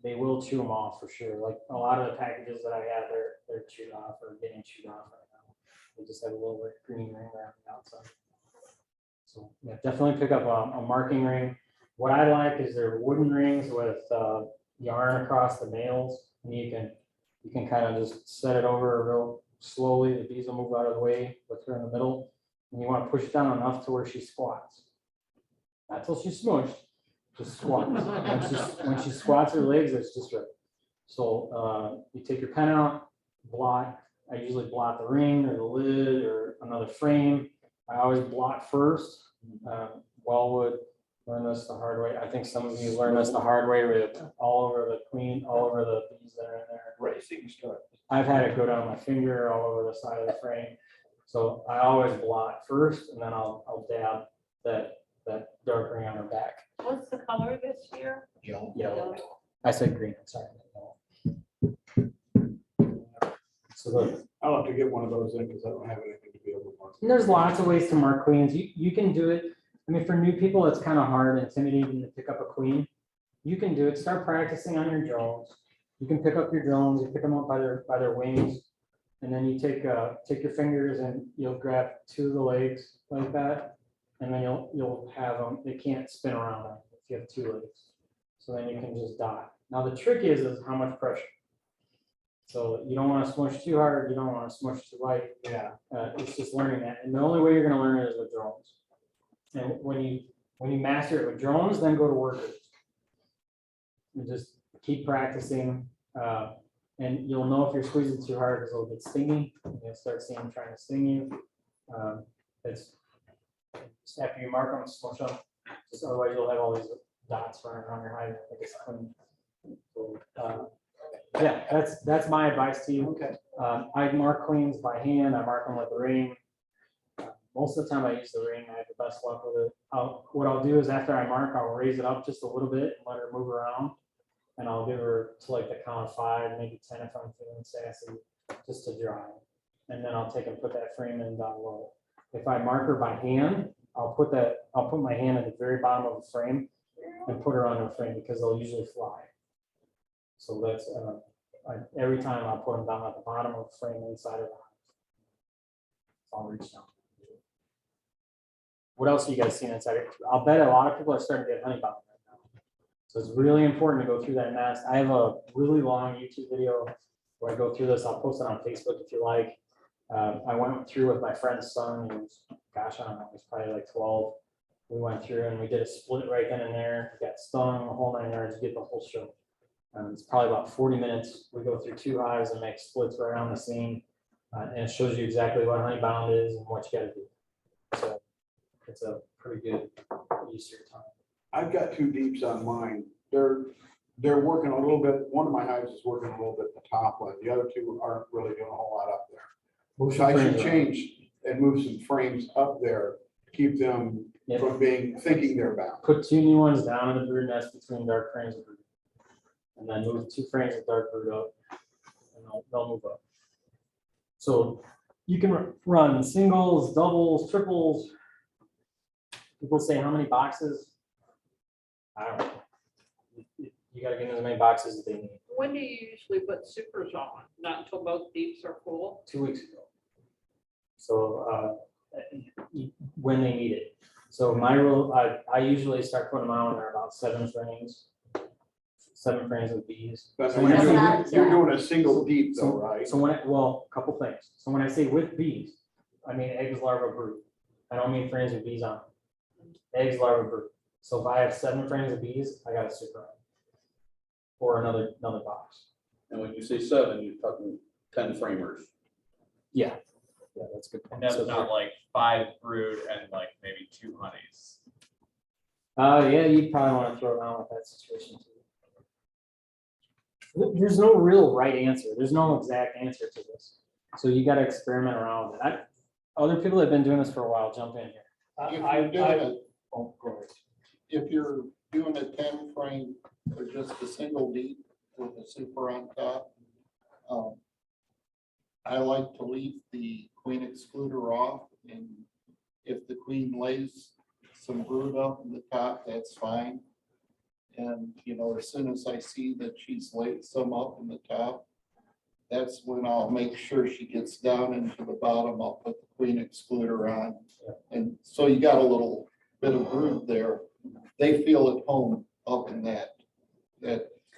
they will chew them off for sure. Like a lot of the packages that I have, they're chewed off or getting chewed off right now. They just have a little like green ring around the outside. So yeah, definitely pick up a marking ring. What I like is they're wooden rings with yarn across the nails. And you can kind of just set it over real slowly. The bees will move out of the way, with her in the middle. And you want to push it down enough to where she squats. Not till she's smushed, just squats. When she squats her legs, it's just right. So you take your pen out, blot. I usually blot the ring or the lid or another frame. I always blot first. Wellwood learned this the hard way. I think some of you learned this the hard way with all over the queen, all over the bees that are in there. Racing start. I've had it go down my finger all over the side of the frame. So I always blot first and then I'll dab that dark ring on her back. What's the color this year? Yellow. I said green, sorry. So look, I'll have to get one of those in because I don't have anything to be able to mark. and there's lots of ways to mark queens. You can do it. I mean, for new people, it's kind of hard and intimidating to pick up a queen. You can do it. Start practicing on your drones. You can pick up your drones. You pick them up by their wings, and then you take your fingers and you'll grab 2 of the legs like that, and then you'll have them. They can't spin around if you have 2 legs. So then you can just dot. Now the trick is how much pressure. So you don't want to smush too hard. You don't want to smush too light. Yeah. It's just learning that, and the only way you're going to learn it is with drones. And when you master it with drones, then go to workers. And just keep practicing, and you'll know if you're squeezing too hard because it'll get stingy. You'll start seeing them trying to sting you. It's just after you mark them, smush them. Just otherwise, you'll have all these dots running around your hive. So, yeah, that's my advice to you. Okay. I mark queens by hand. I mark them with a ring. Most of the time I use the ring. I have the best luck with it. What I'll do is after I mark, I'll raise it up just a little bit and let her move around. And I'll give her to like the count of 5, maybe 10 if I'm feeling sassy, just to dry. And then I'll take and put that frame in down low. If I mark her by hand, I'll put my hand at the very bottom of the frame and put her on the frame because they'll usually fly. So that's every time I'll put them down at the bottom of the frame inside of the hive. I'll reach down. What else are you guys seeing inside it? I'll bet a lot of people are starting to get honey bombed right now. So it's really important to go through that nest. I have a really long YouTube video where I go through this. I'll post it on Facebook if you like. I went through with my friend's son. He was, gosh, I don't know, he was probably like 12. We went through and we did a split right then and there. He got stung, the whole 9 yards, you get the whole show. It's probably about 40 minutes. We go through 2 hives and make splits right on the scene. And it shows you exactly what honey bound is and what you got to do. So it's a pretty good use of your time. I've got 2 deeps on mine. They're working a little bit. One of my hives is working a little bit the top one. The other 2 aren't really doing a whole lot up there. So I should change and move some frames up there to keep them from thinking they're bound. Put 2 new ones down in the brood nest between dark frames of brood. And then move 2 frames of dark brood up and they'll move up. So you can run singles, doubles, triples. People say, how many boxes? I don't know. You gotta get as many boxes as they need. When do you usually put supers on? Not until both deeps are full? 2 weeks ago. So when they need it. So my rule, I usually start putting them on when they're about 7 frames. 7 frames of bees. But So when I say- you're doing a single deep though, right? So well, a couple things. So when I say with bees, I mean eggs, larvae, brood. I don't mean frames of bees on. Eggs, larvae, brood. So if I have 7 frames of bees, I got a super on. Or another box. And when you say 7, you're talking 10 framers. Yeah. Yeah, that's a good point. And that's So not like 5 brood and like maybe 2 honeys. yeah, you'd probably want to throw around with that situation too. There's no real right answer. There's no exact answer to this. So you got to experiment around with it. Other people that have been doing this for a while, jump in here. If you're doing a 10 frame or just a single deep with a super on top, I like to leave the queen excluder off, and if the queen lays some brood up in the top, that's fine. And, you know, as soon as I see that she's laid some up in the top, that's when I'll make sure she gets down into the bottom. I'll put the queen excluder on. And so you got a little bit of brood there. They feel at home up in that.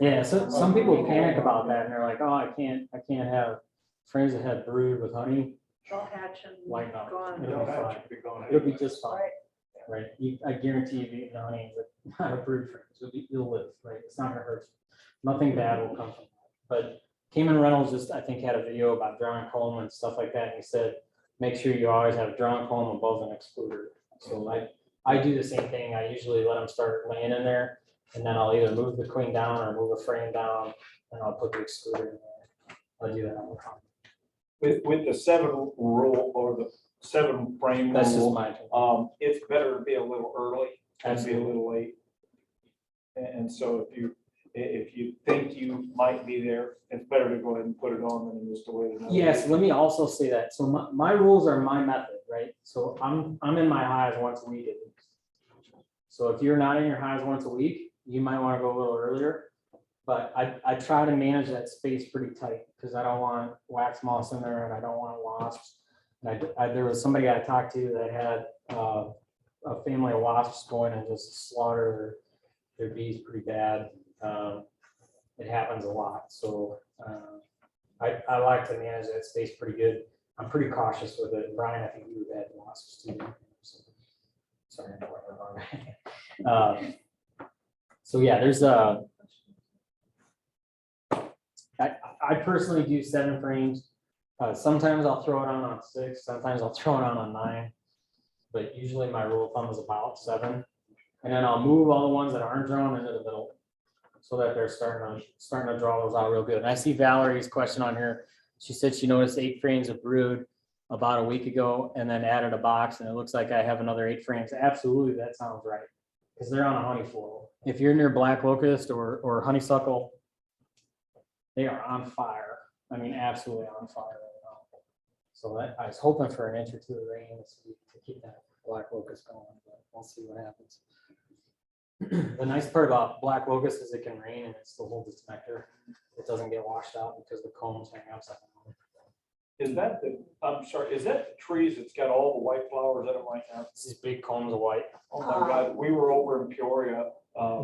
Yeah, so some people panic about that and they're like, oh, I can't have frames that have brood with honey. They'll hatch and Lighten up. go on. It'll be fine. It'll be just fine. Right. I guarantee you've eaten honey with not a brood frame. You'll live, right? It's not gonna hurt you. Nothing bad will come from that. But Cayman Reynolds just, I think, had a video about drawing comb and stuff like that. And he said, make sure you always have a drawing comb above an excluder. So I do the same thing. I usually let them start laying in there, and then I'll either move the queen down or move a frame down, and I'll put the excluder in there. I'll do that all the time. With the 7 rule or the 7 frame That's just rule, my opinion. it's better to be a little early than be a Absolutely. little late. And so if you think you might be there, it's better to go ahead and put it on than just to wait another Yes, week. let me also say that. So my rules are my method, right? So I'm in my highs once a week at least. So if you're not in your highs once a week, you might want to go a little earlier. But I try to manage that space pretty tight because I don't want wax moths in there and I don't want wasps. And there was somebody I talked to that had a family of wasps going and just slaughter their bees pretty bad. It happens a lot. So I like to manage that space pretty good. I'm pretty cautious with it. Brian, I think you've had wasps too. So, sorry. So yeah, there's I personally do 7 frames. Sometimes I'll throw it on 6. Sometimes I'll throw it on 9. But usually my rule of thumb is about 7. And then I'll move all the ones that aren't drawn into the middle, so that they're starting to draw those out real good. And I see Valerie's question on here. She said she noticed 8 frames of brood about a week ago and then added a box, and it looks like I have another 8 frames. Absolutely, that sounds right. Because they're on a honey floral. If you're near black locust or honeysuckle, they are on fire. I mean, absolutely on fire right now. So I was hoping for an inch or 2 of rain this week to keep that black locust going, but we'll see what happens. The nice part about black locust is it can rain and it still holds its nectar. It doesn't get washed out because the combs hang upside down. Is that I'm sorry, is that the trees that's got all the white flowers in them right now? It's these big combs of white. Oh my God, we were over in Peoria.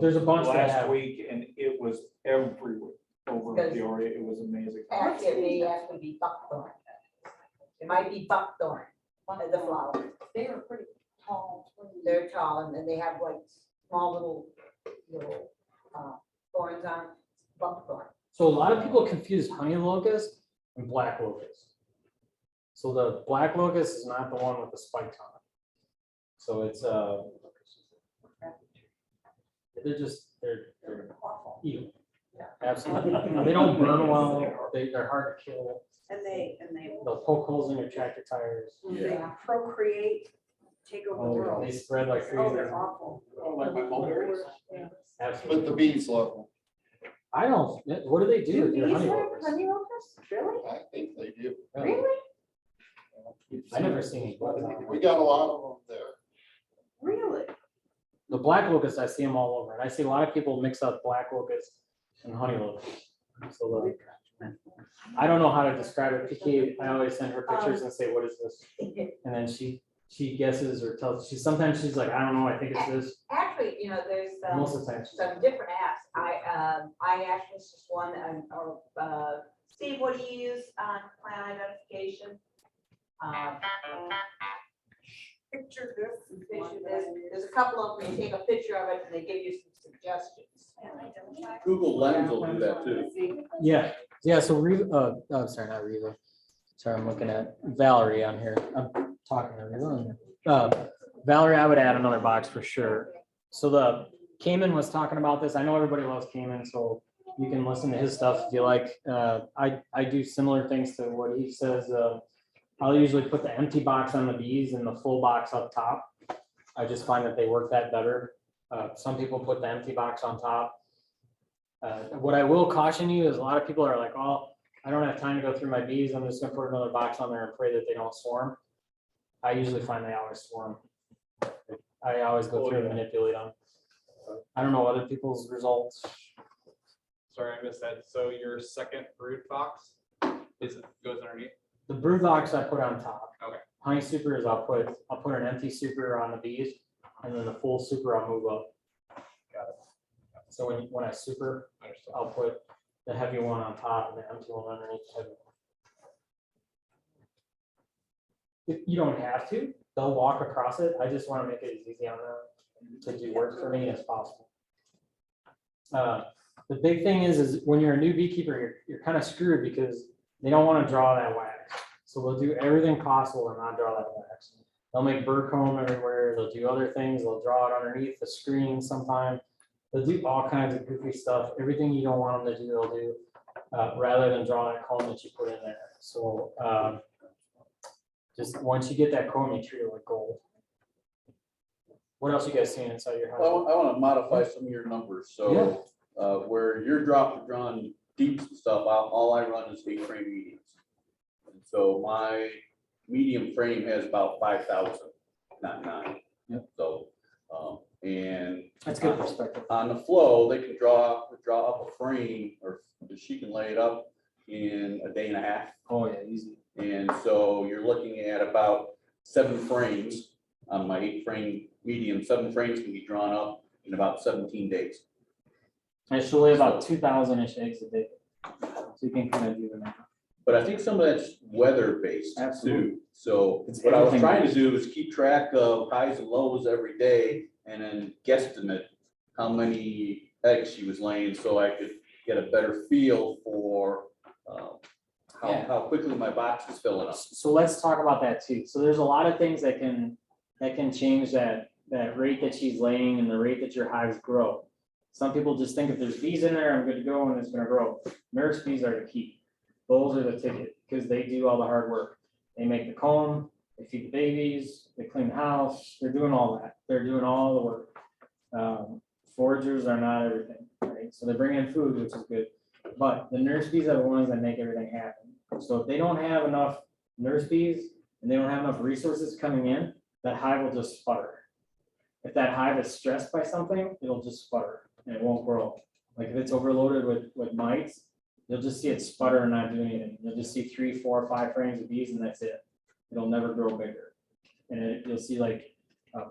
There's a bunch that last have- week and it was everywhere over in Because- Peoria. It was amazing. Actually, it may actually be buckthorn. It might be buckthorn, one of the flowers. They are pretty tall. They're tall and then they have like small little thorns on buckthorn. So a lot of people confuse honey locust and black locust. So the black locust is not the one with the spikes on it. So it's they're evil. Absolutely. They don't burn well. They're hard to kill. And they They'll poke holes in your tractor tires. they procreate, take over the world. They spread like crazy. Oh, they're awful. Like my mulberries. Yeah. Absolutely. But the bees love them. I don't, what do they do with your These honey are locusts? honey locusts? Really? I think they do. Really? I never seen any. We got a lot of them there. Really? black locust, I see them all over, and I see a lot of people mix up black locust and honey locust. So I don't know how to describe it. PK, I always send her pictures and say, what is this? And then she guesses or tells, sometimes she's like, I don't know, I think it's this. Actually, you know, there's Most of the time. some different apps. I actually just one, Steve, what do you use on plant identification? Picture this. There's a couple of them, you take a picture of it and they give you some suggestions. Google Lens will do that too. Yeah, so oh, sorry, not Reva. Sorry, I'm looking at Valerie on here. I'm talking to Reva. Valerie, I would add another box for sure. So the Cayman was talking about this. I know everybody loves Cayman, so you can listen to his stuff if you like. I do similar things to what he says. I'll usually put the empty box on the bees and the full box up top. I just find that they work that better. Some people put the empty box on top. What I will caution you is a lot of people are like, oh, I don't have time to go through my bees. I'm just gonna put another box on there and pray that they don't swarm. I usually find they always swarm. I always go through and manipulate them. I don't know other people's results. Sorry, I missed that. So your second brood box goes underneath? The brood box I put on top. Okay. Honey super is I'll put an empty super on the bees, and then the full super I'll move up. Got it. So when I super, Understood. I'll put the heavy one on top and the empty one underneath the heavy one. If you don't have to, they'll walk across it. I just want to make it as easy on them to do work for me as possible. The big thing is when you're a new beekeeper, you're kind of screwed because they don't want to draw that wax. So they'll do everything possible to not draw that wax. They'll make burr comb everywhere. They'll do other things. They'll draw it underneath the screen sometimes. They'll do all kinds of goofy stuff. Everything you don't want them to do, they'll do, rather than draw that comb that you put in there. So just once you get that comb, you treat it like gold. What else you guys seeing inside your house? I want to modify some of your numbers. So where you're drawing deeps and stuff, all I run is 8-frame mediums. And so my medium frame has about 5,000, not 9. Yep. So, and That's good perspective. on the flow, they can draw up a frame, or she can lay it up in a day and a half. Oh yeah, easy. And so you're looking at about 7 frames on my 8-frame medium. 7 frames can be drawn up in about 17 days. I should lay about 2,000-ish eggs a day. So you can kind of do the math. But I think some of that's weather based Absolutely. too. So It's what I was everything trying to based. do is keep track of highs and lows every day and then guesstimate how many eggs she was laying so I could get a better feel for Yeah. how quickly my box is filling up. So let's talk about that too. So there's a lot of things that can change that rate that she's laying and the rate that your hives grow. Some people just think if there's bees in there, I'm good to go and it's gonna grow. Nurse bees are the key. Those are the ticket because they do all the hard work. They make the comb, they feed the babies, they clean the house, they're doing all that. They're doing all the work. Foragers are not everything, right? So they bring in food, which is good. But the nurse bees are the ones that make everything happen. So if they don't have enough nurse bees and they don't have enough resources coming in, that hive will just sputter. If that hive is stressed by something, it'll just sputter and it won't grow. Like if it's overloaded with mites, you'll just see it sputter and not do anything. You'll just see 3, 4, 5 frames of bees and that's it. It'll never grow bigger. And you'll see like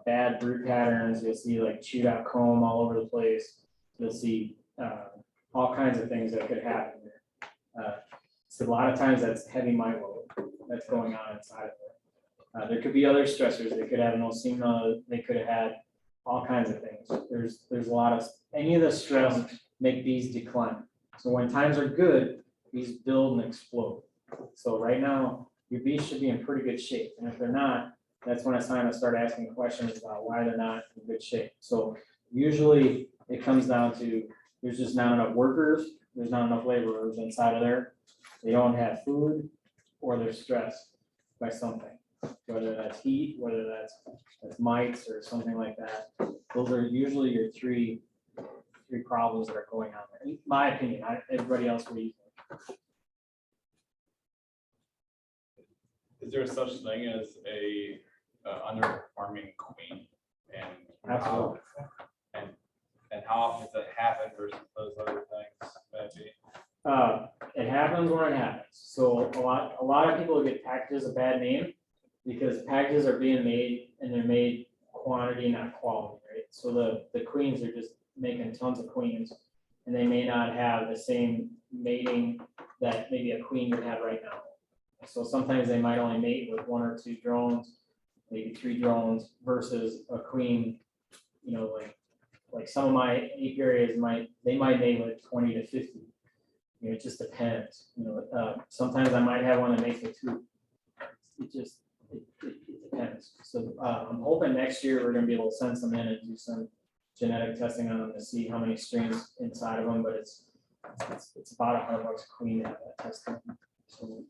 bad brood patterns. You'll see like chewed out comb all over the place. You'll see all kinds of things that could happen there. So a lot of times that's heavy mite load that's going on inside of there. There could be other stressors. They could have an osema. They could have had all kinds of things. There's a lot of, any of the stress make bees decline. So when times are good, bees build and explode. So right now, your bees should be in pretty good shape. And if they're not, that's when it's time to start asking questions about why they're not in good shape. So usually it comes down to there's just not enough workers, there's not enough laborers inside of there. They don't have food or they're stressed by something, whether that's heat, whether that's mites or something like that. Those are usually your three problems that are going on there. In my opinion, everybody else what do you think? Is there such thing as a underperforming queen? And Absolutely. And how often does it happen versus those other things, maybe? It happens when it happens. So a lot of people get packages a bad name because packages are being made and they're made quantity, not quality, right? So the queens are just making tons of queens and they may not have the same mating that maybe a queen would have right now. So sometimes they might only mate with 1 or 2 drones, maybe 3 drones versus a queen, you know, like some of my apiaries might mate with 20 to 50. You know, it just depends, you know, sometimes I might have one that makes with 2. It depends. So I'm hoping next year we're gonna be able to send some in and do some genetic testing on them to see how many strains inside of them, but it's about $100 a queen to have that testing. So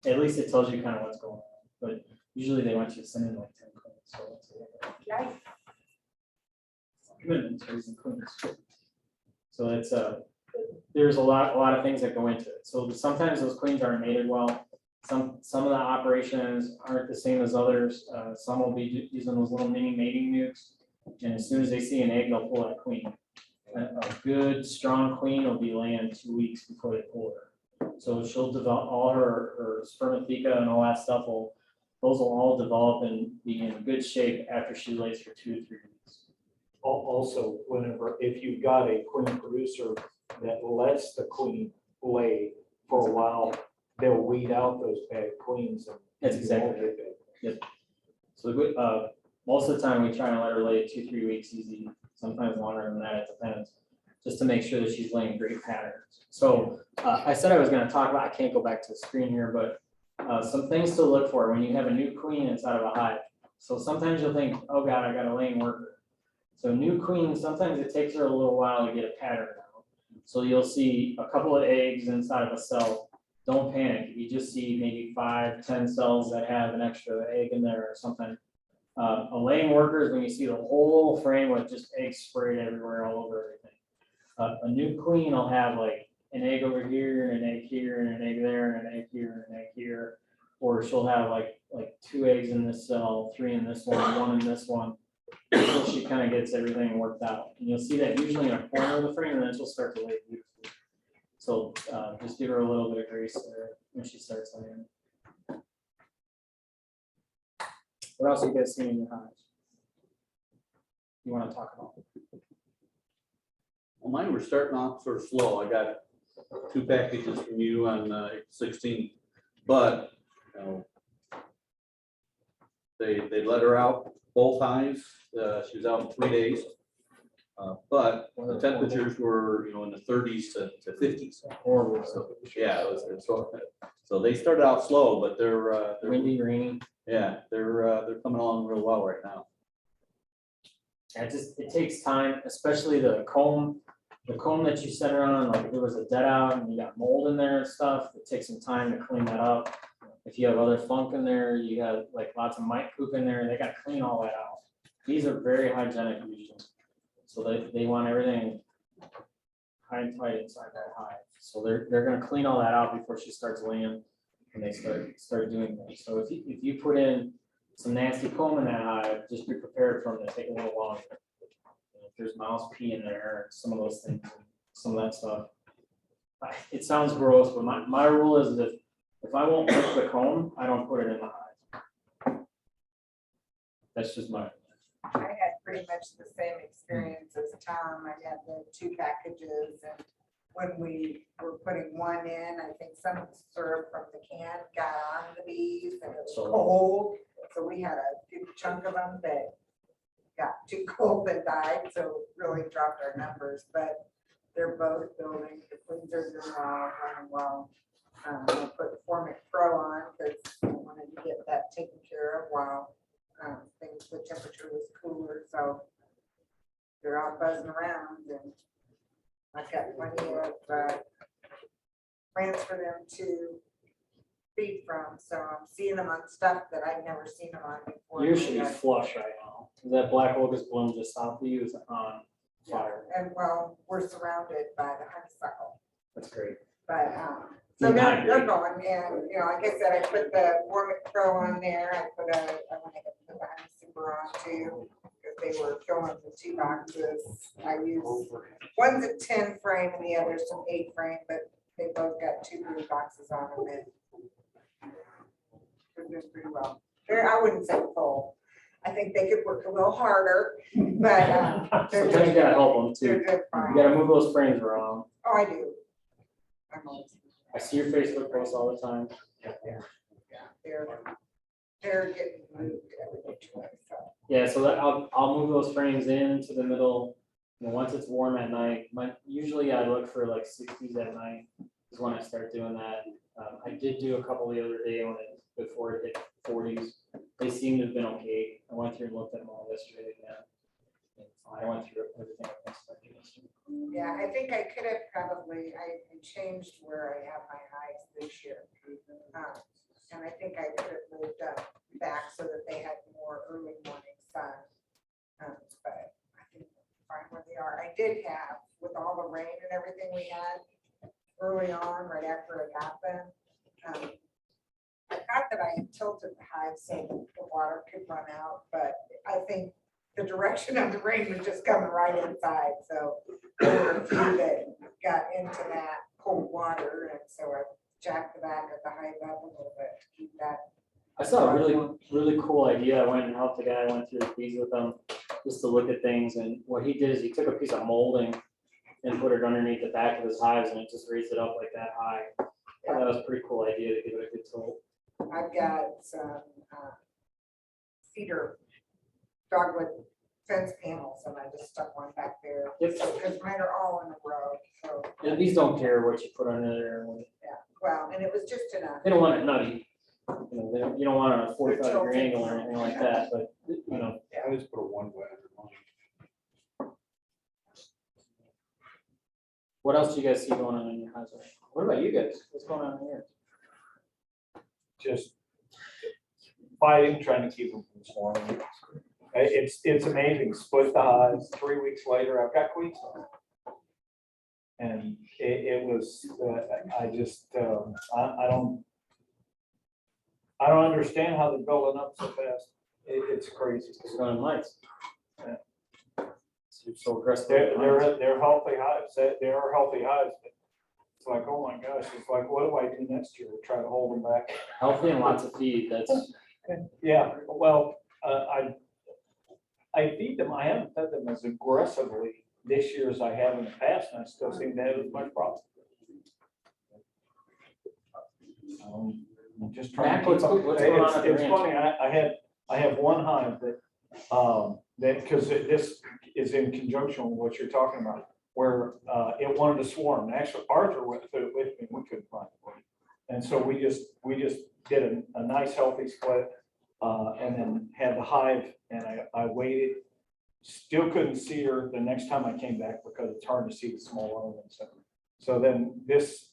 at least it tells you kind of what's going on, but usually they want you to send in like 10 queens, so that's commitment to raising queens. So it's there's a lot of things that go into it. So sometimes those queens aren't mated well. Some of the operations aren't the same as others. Some will be using those little mini mating nukes, and as soon as they see an egg, they'll pull that queen. A good strong queen will be laying 2 weeks before they pull her. So she'll develop all her spermatheca and all that stuff. Those will all develop and be in good shape after she lays for 2 to 3 weeks. Also, if you've got a queen producer that lets the queen lay for a while, they'll weed out those bad queens. That's exactly right. Yep. So most of the time we try and let her lay 2 to 3 weeks easy, sometimes longer than that, it depends, just to make sure that she's laying great patterns. So I said I was going to talk about, I can't go back to the screen here, but some things to look for when you have a new queen inside of a hive. So sometimes you'll think, oh God, I got a laying worker. So new queen, sometimes it takes her a little while to get a pattern out. So you'll see a couple of eggs inside of a cell. Don't panic. If you just see maybe 5, 10 cells that have an extra egg in there or something. A laying worker is when you see the whole frame with just eggs sprayed everywhere, all over everything. A new queen will have like an egg over here, and an egg here, and an egg there, and an egg here, and an egg here. Or she'll have like 2 eggs in this cell, 3 in this one, 1 in this one. Until she kind of gets everything worked out. And you'll see that usually in a corner of the frame, and then she'll start to lay beautifully. So just give her a little bit of grace there when she starts laying. What else are you guys seeing in your hives? You want to talk about? Well, mine were starting off sort of slow. I got 2 packages from you on 16th, but you know, they let her out both hives. She was out in 3 days, but the temperatures were, you know, in the 30s to 50s. Horrible. So yeah, so they started out slow, but they're Windy, rainy. yeah, they're coming along real well right now. It takes time, especially the comb that you set her on, like if there was a dead out and you got mold in there and stuff, it takes some time to clean that up. If you have other funk in there, you have like lots of mite poop in there, they got to clean all that out. These are very hygienic usually. So they want everything high and tight inside that hive. So they're gonna clean all that out before she starts laying and they start doing that. So if you put in some nasty comb in that hive, just be prepared for them to take a little longer. If there's mouse pee in there, some of those things, some of that stuff. It sounds gross, but my rule is that if I won't lift the comb, I don't put it in the hive. That's just my. I had pretty much the same experience as Tom. I had the 2 packages, and when we were putting one in, I think some syrup from the can got on the bees and it was cold. So we had a good chunk of them that got too cold and died, so really dropped our numbers, but they're both building. The queens are doing well, running well. I put Formic Pro on because I wanted to get that taken care of while the temperature was cooler, so they're all buzzing around, and I've got plenty of plants for them to feed from, so I'm seeing them on stuff that I've never seen them on before. You should be flush right now. That black locust bloom just south of you is on fire. And well, we're surrounded by the honeysuckle, That's great. but so they're going, and you know, like I said, I put the Formic Pro on there. I went ahead and put the honey super on too, because they were filling the 2 boxes. I use, one's a 10 frame and the other's an 8 frame, but they both got 2 brood boxes on them and they're doing pretty well. I wouldn't say full. I think they could work a little harder, but they're Sometimes you gotta help them they're too. doing You fine. gotta move those frames around. Oh, I do. I'm always, I see your Facebook posts all the time. yeah, they're getting moved every which way, so. Yeah, so I'll move those frames into the middle, once it's warm at night, usually I look for like 60s at night is when I start doing that. I did do a couple the other day before it hit 40s. They seem to have been okay. I went through and looked at them all yesterday again. I went through everything I expected yesterday. Yeah, I think I could have probably, I changed where I have my hives this year. And I think I could have moved up back so that they had more early morning sun. But I think they're fine where they are. I did have, with all the rain and everything we had early on, right after it happened, I thought that I had tilted the hive so that the water could run out, but I think the direction of the rain was just coming right inside, so there were a few that got into that cold water, and so I jacked the back of the hive up a little bit to keep that. I saw a really cool idea. I went and helped the guy, I went through the bees with him just to look at things. And what he did is he took a piece of molding and put it underneath the back of his hives and it just raised it up like that high. That was a pretty cool idea to give it a good tilt. I've got some cedar dogwood fence panels, and I just stuck one back there. Yep. Because mine are all in a row, so, And these don't care what you put under there. yeah, well, and it was just enough. They don't want it nutty. You don't want a 45-degree angle or anything like that, but I just put a 1 way under mine. what else do you guys see going on in your house? What about you guys? What's going on here? Just fighting, trying to keep them from swarming. It's amazing. Split the hives. 3 weeks later, I've got queens. And it was, I just, I don't understand how they're building up so fast. It's crazy. It's going on lights. Yeah. So aggressive. They're healthy hives. They are healthy hives. But it's like, oh my gosh, it's like, what do I do next year to try to hold them back? Healthy and lots of feed. That's Yeah, well, I feed them. I haven't fed them as aggressively this year as I have in the past, and I still seem to have as much problem. I'm just trying Mac, to what's keep up. going on at the It's ranch? funny, I have one hive that, because this is in conjunction with what you're talking about, where it wanted to swarm. Actually, Arthur went through it with me, we couldn't find it. And so we just did a nice healthy split, and then had the hive, and I waited. Still couldn't see her the next time I came back because it's hard to see the small elements. So then this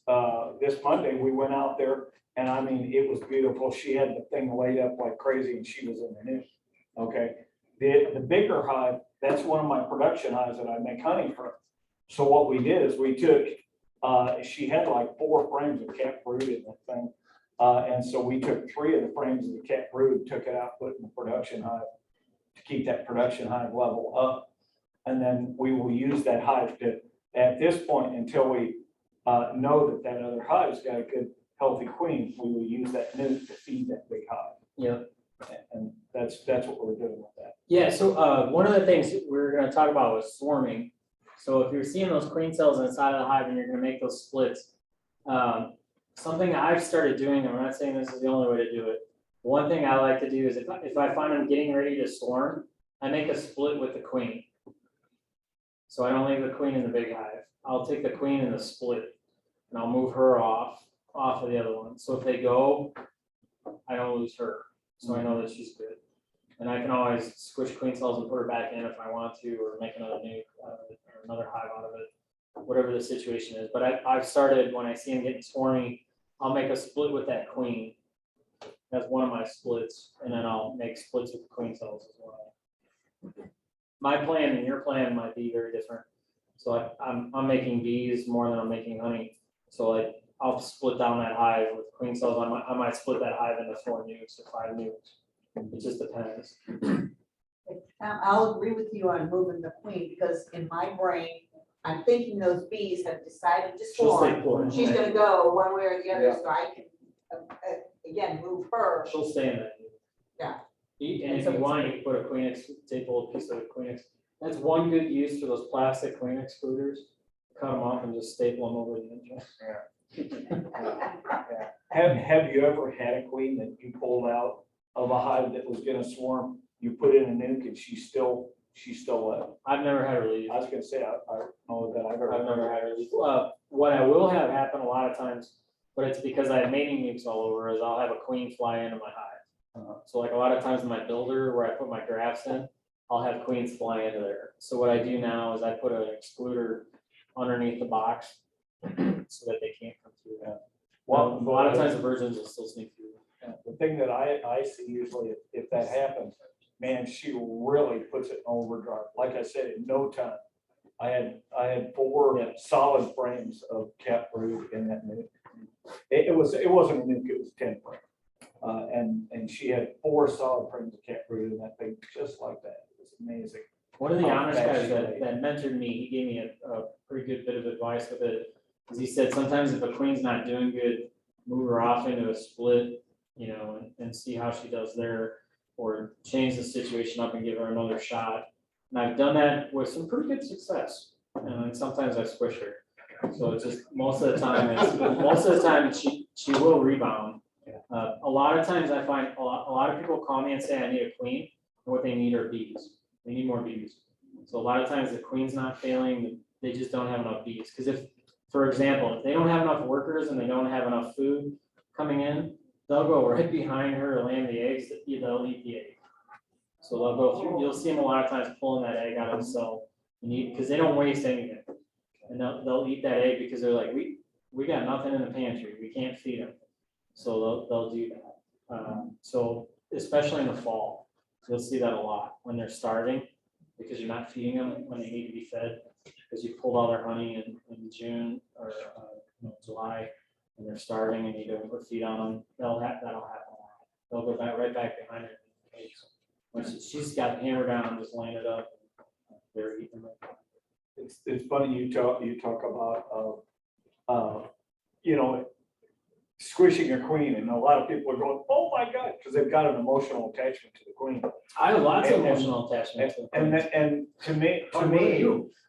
Monday, we went out there, and I mean, it was beautiful. She had the thing laid up like crazy, and she was in the new. Okay, the bigger hive, that's one of my production hives that I make honey from. So what we did is we took, she had like 4 frames of cat brood in that thing. And so we took 3 of the frames of the cat brood, took it out, put it in the production hive to keep that production hive level up. And then we will use that hive to, at this point, until we know that that other hive's got a good healthy queen, we will use that nuke to feed that big hive. yeah. And that's what we're doing with that. Yeah, so one of the things we were gonna talk about was swarming. So if you're seeing those queen cells inside of the hive and you're gonna make those splits, something I've started doing, I'm not saying this is the only way to do it. One thing I like to do is if I find I'm getting ready to swarm, I make a split with the queen. So I don't leave the queen in the big hive. I'll take the queen in the split and I'll move her off of the other one. So if they go, I don't lose her. So I know that she's good. And I can always squish queen cells and put her back in if I want to, or make another nuke out of it, or another hive out of it, whatever the situation is. But I've started, when I see them getting swarmy, I'll make a split with that queen. That's one of my splits, and then I'll make splits with the queen cells as well. My plan and your plan might be very different. So I'm making bees more than I'm making honey. So like I'll split down that hive with queen cells. I might split that hive into 4 nukes or 5 nukes. It just depends. I'll agree with you on moving the queen, because in my brain, I'm thinking those bees have decided to She'll stay swarm. put. She's gonna go one way or the other, Yeah. so I can, again, move her. She'll stay in that. Yeah. And if you want, you can put a Kleenex, take a little piece of the Kleenex. That's one good use for those plastic Kleenex excluders. Cut them off and just staple them over the engine. Have you ever had a queen that you pulled out of a hive that was gonna swarm? You put in a nuke and she still left? I've never had her leave. I was gonna say, I don't know that I've I've never ever. had her leave. What I will have happen a lot of times, but it's because I have mating nukes all over, is I'll have a queen fly into my hive. So like a lot of times in my builder where I put my grafts in, I'll have queens fly into there. So what I do now is I put an excluder underneath the box so that they can't come through that. Well, a lot of times the virgins will still sneak through. The thing that I see usually, if that happens, man, she really puts it in overdrive. Like I said, in no time. I had 4 solid frames of cat brood in that nuke. It wasn't a nuke, it was 10 frame. And she had 4 solid frames of cat brood in that thing, just like that. It was amazing. One of the How Amish fast guys she that laid. mentored me, he gave me a pretty good bit of advice with it. Cause he said sometimes if a queen's not doing good, move her off into a split, you know, and see how she does there. Or change the situation up and give her another shot. And I've done that with some pretty good success. And then sometimes I squish her. So it's just, most of the time, she will rebound. A lot of times I find a lot of people call me and say I need a queen, and what they need are bees. They need more bees. So a lot of times the queen's not failing, they just don't have enough bees. Because if, for example, if they don't have enough workers and they don't have enough food coming in, they'll go right behind her and land the eggs, they'll eat the egg. So they'll go through, you'll see them a lot of times pulling that egg out of the cell, because they don't waste anything. And they'll eat that egg because they're like, we got nothing in the pantry, we can't feed them. So they'll do that. So especially in the fall, you'll see that a lot when they're starving, because you're not feeding them when they need to be fed, because you pulled all their honey in June or July, and they're starving and you don't put feed on them, that'll happen a lot. They'll go right back behind her. When she's got the hammer down, just laying it up, they're eating it. It's funny you talk about, squishing a queen, and a lot of people are going, oh my God, because they've got an emotional attachment to the queen. I have lots of And- emotional attachment to And, them. and to me,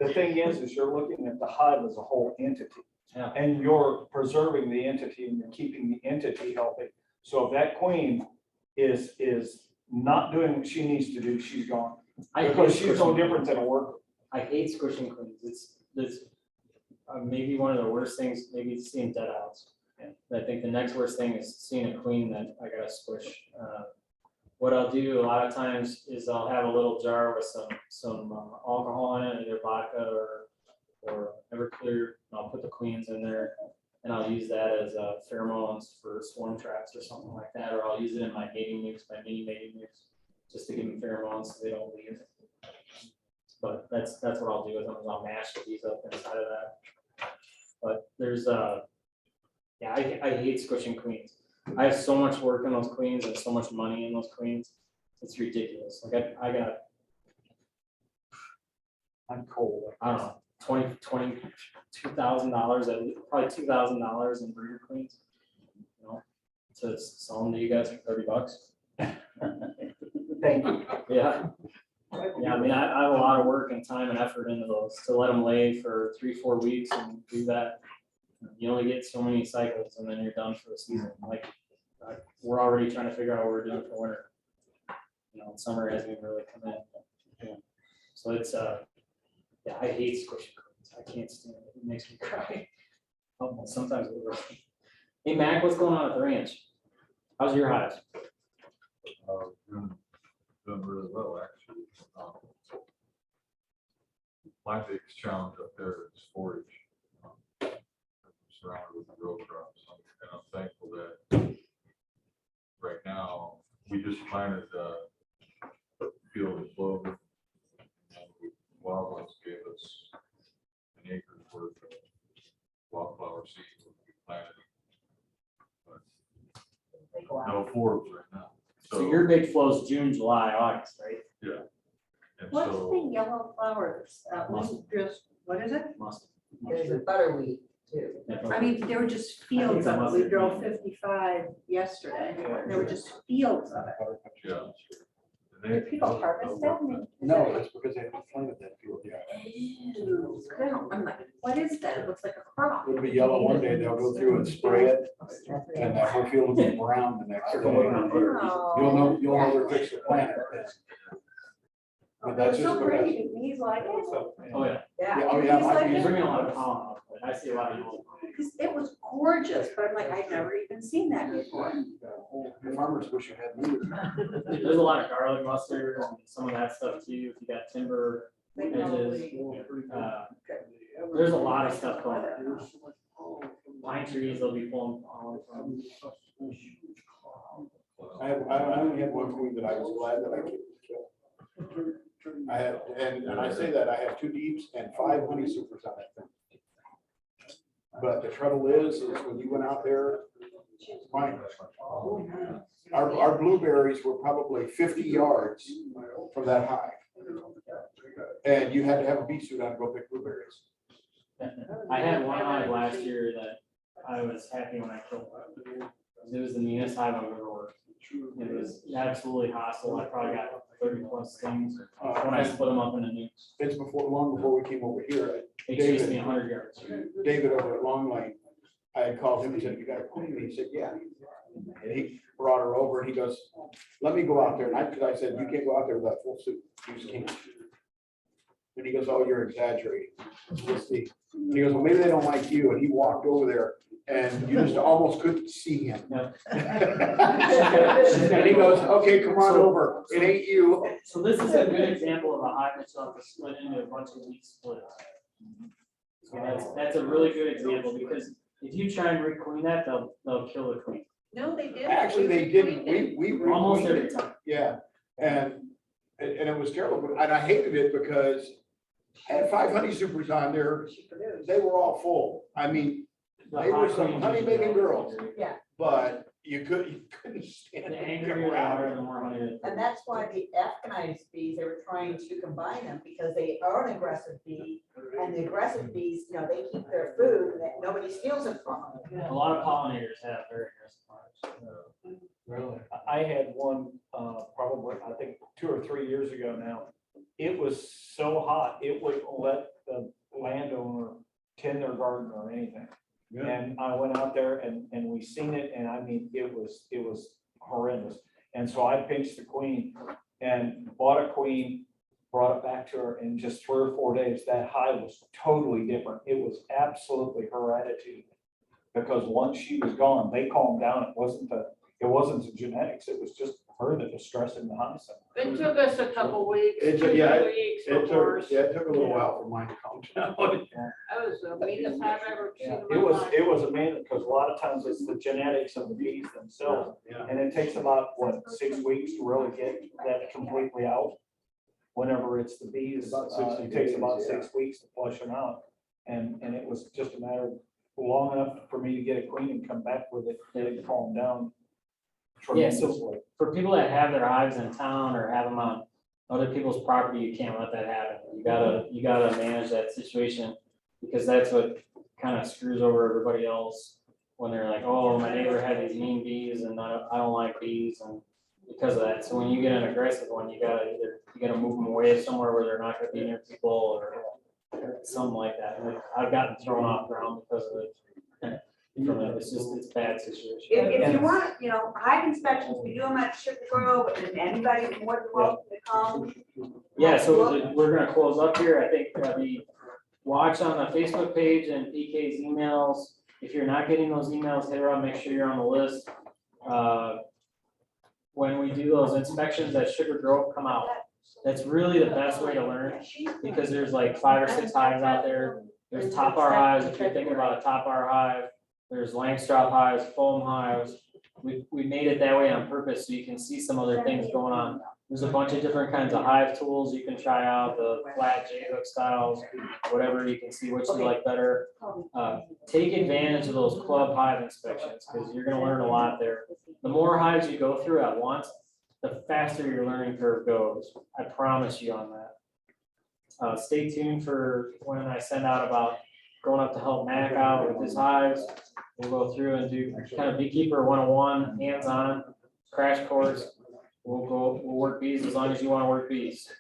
the thing is you're looking at the hive as a whole entity. Yeah. And you're preserving the entity and you're keeping the entity healthy. So if that queen is not doing what she needs to do, she's gone. Because she's no different than a worker. I hate squishing queens. It's maybe one of the worst things, maybe it's seeing dead owls. I think the next worst thing is seeing a queen that I gotta squish. What I'll do a lot of times is I'll have a little jar with some alcohol in it, either vodka or Everclear. I'll put the queens in there and I'll use that as pheromones for swarm traps or something like that. Or I'll use it in my mating nukes, my mini mating nukes, just to give them pheromones so they don't leave. But that's what I'll do with them, is I'll mash these up inside of that. But there's yeah, I hate squishing queens. I have so much work in those queens and so much money in those queens. It's ridiculous. Like I got, I'm cold. I don't know, $22,000, probably $2,000 in breeder queens. You know, to sell them to you guys for $30. Thank you. Yeah. Yeah, I mean, I have a lot of work and time and effort into those to let them lay for 3-4 weeks and do that. You only get so many cycles and then you're done for the season. Like, we're already trying to figure out what we're doing for winter. You know, summer hasn't even really come in. Yeah. So it's, yeah, I hate squishing queens. I can't stand it. It makes me cry. Almost sometimes it works. Hey, Mac, what's going on at the ranch? How's your hives? Doing really well, actually. My biggest challenge up there is forage. Surrounded with row crops, and I'm thankful that right now we just planted a field of clover. And Wildlands gave us an acre worth of wildflower seeds that we planted. But no forbs right now. So your big flow is June, July, August, right? Yeah. And What's so, the yellow flowers? Just, what is it? Must. There's a butterweed too. I mean, there were just fields of it. We drove 55 yesterday. There were just fields of it. yeah. And Did people harvest that? No, that's because they haven't planted that field yet. Ew, I'm like, what is that? It looks like a crop. It'll be yellow one day, they'll go through and spray it, and that whole field will be brown the next day. You'll know they're fixing to plant it. But that's It's just so because. pretty. The bees like it. Oh, yeah. Yeah, oh, yeah, Bees my like bees You it. bring in a lot of pollen. I see a lot of people. Because it was gorgeous, but I'm like, I'd never even seen that before. The farmers wish you had me. There's a lot of garlic mustard and some of that stuff too. If you got timber edges. There's a lot of stuff going on. Pine trees, they'll be pulling pollen from. I only had one queen that I was glad that I could kill. I had, and I say that, I have 2 deeps and 5 honey supers on that thing. But the trouble is when you went out there, fine. Our blueberries were probably 50 yards from that hive. And you had to have a bee suit on to go pick blueberries. I had one hive last year that I was happy when I killed it. It was the meanest hive I've ever worked. It was absolutely hostile. I probably got 30+ stings when I split them up into nukes. It's long before we came over here. They chased me 100 yards. David over at Long Lane, I had called him and said, you got a queen? And he said, yeah. And he brought her over and he goes, let me go out there. And I said, you can't go out there without full suit. You just can't. And he goes, oh, you're exaggerating. Let's see. And he goes, well, maybe they don't like you. And he walked over there and you just almost couldn't see him. Yep. And he goes, okay, come on over. It ain't you. So this is a good example of a hive that's not split into a bunch of weak splits. So that's a really good example because if you try and requeen that, they'll kill the queen. No, they didn't. Actually, they didn't. We Almost requeened every it. time. Yeah, and it was terrible, and I hated it because I had 5 honey supers on there. They were all full. I mean, they were some honey making girls, Yeah. but you couldn't stand The it. angrier they are, the more honey they And that's why the Afghanized bees, they were trying to combine them because they are an aggressive bee. And the aggressive bees, they keep their food and that nobody steals it from them. A lot of pollinators have very aggressive hives. Really? I had one, probably, I think 2 or 3 years ago now. It was so hot, it wouldn't let the landowner tend their garden or anything. Yeah. And I went out there and we seen it, and I mean, it was horrendous. And so I pinched the queen and bought a queen, brought it back to her in just 3 or 4 days. That hive was totally different. It was absolutely her attitude. Because once she was gone, they calmed down. It wasn't the genetics, it was just her that was stressing the hive. It took us a couple weeks, It 2 took- yeah, 3 weeks It before. took a little while for mine to calm down. That was the meanest I've ever seen Yeah, in my life. it was amazing, because a lot of times it's the genetics of the bees themselves. Yeah. And it takes about, 6 weeks to really get that completely out. Whenever it's the bees, About 60 it takes about days, yeah. 6 weeks to flush them out. And it was just a matter of long enough for me to get a queen and come back with it, let it calm down Yeah, so tremendously. for people that have their hives in town or have them on other people's property, you can't let that happen. You gotta manage that situation because that's what kind of screws over everybody else when they're like, oh, my neighbor had these mean bees and I don't like bees and because of that. So when you get an aggressive one, you gotta move them away somewhere where they're not gonna be near people or something like that. Like, I've gotten thrown off ground because of it. From it. It's a bad situation. If you want, hive inspections, we do them at Sugar Grove, and anybody more than welcome to come. Yeah, so we're gonna close up here. I think we watch on the Facebook page and PK's emails. If you're not getting those emails, hit her up, make sure you're on the list. When we do those inspections at Sugar Grove come out, that's really the best way to learn because there's like 5 or 6 hives out there. There's top bar hives, if you're thinking about a top bar hive. There's Langstroth hives, foam hives. We made it that way on purpose so you can see some other things going on. There's a bunch of different kinds of hive tools you can try out, the flat J-hook styles, whatever, you can see which you like better. Take advantage of those club hive inspections because you're gonna learn a lot there. The more hives you go through at once, the faster your learning curve goes. I promise you on that. Stay tuned for when I send out about going up to help Mac out with his hives. We'll go through and do kind of beekeeper 101, hands-on, crash course. We'll work bees as long as you want to work bees.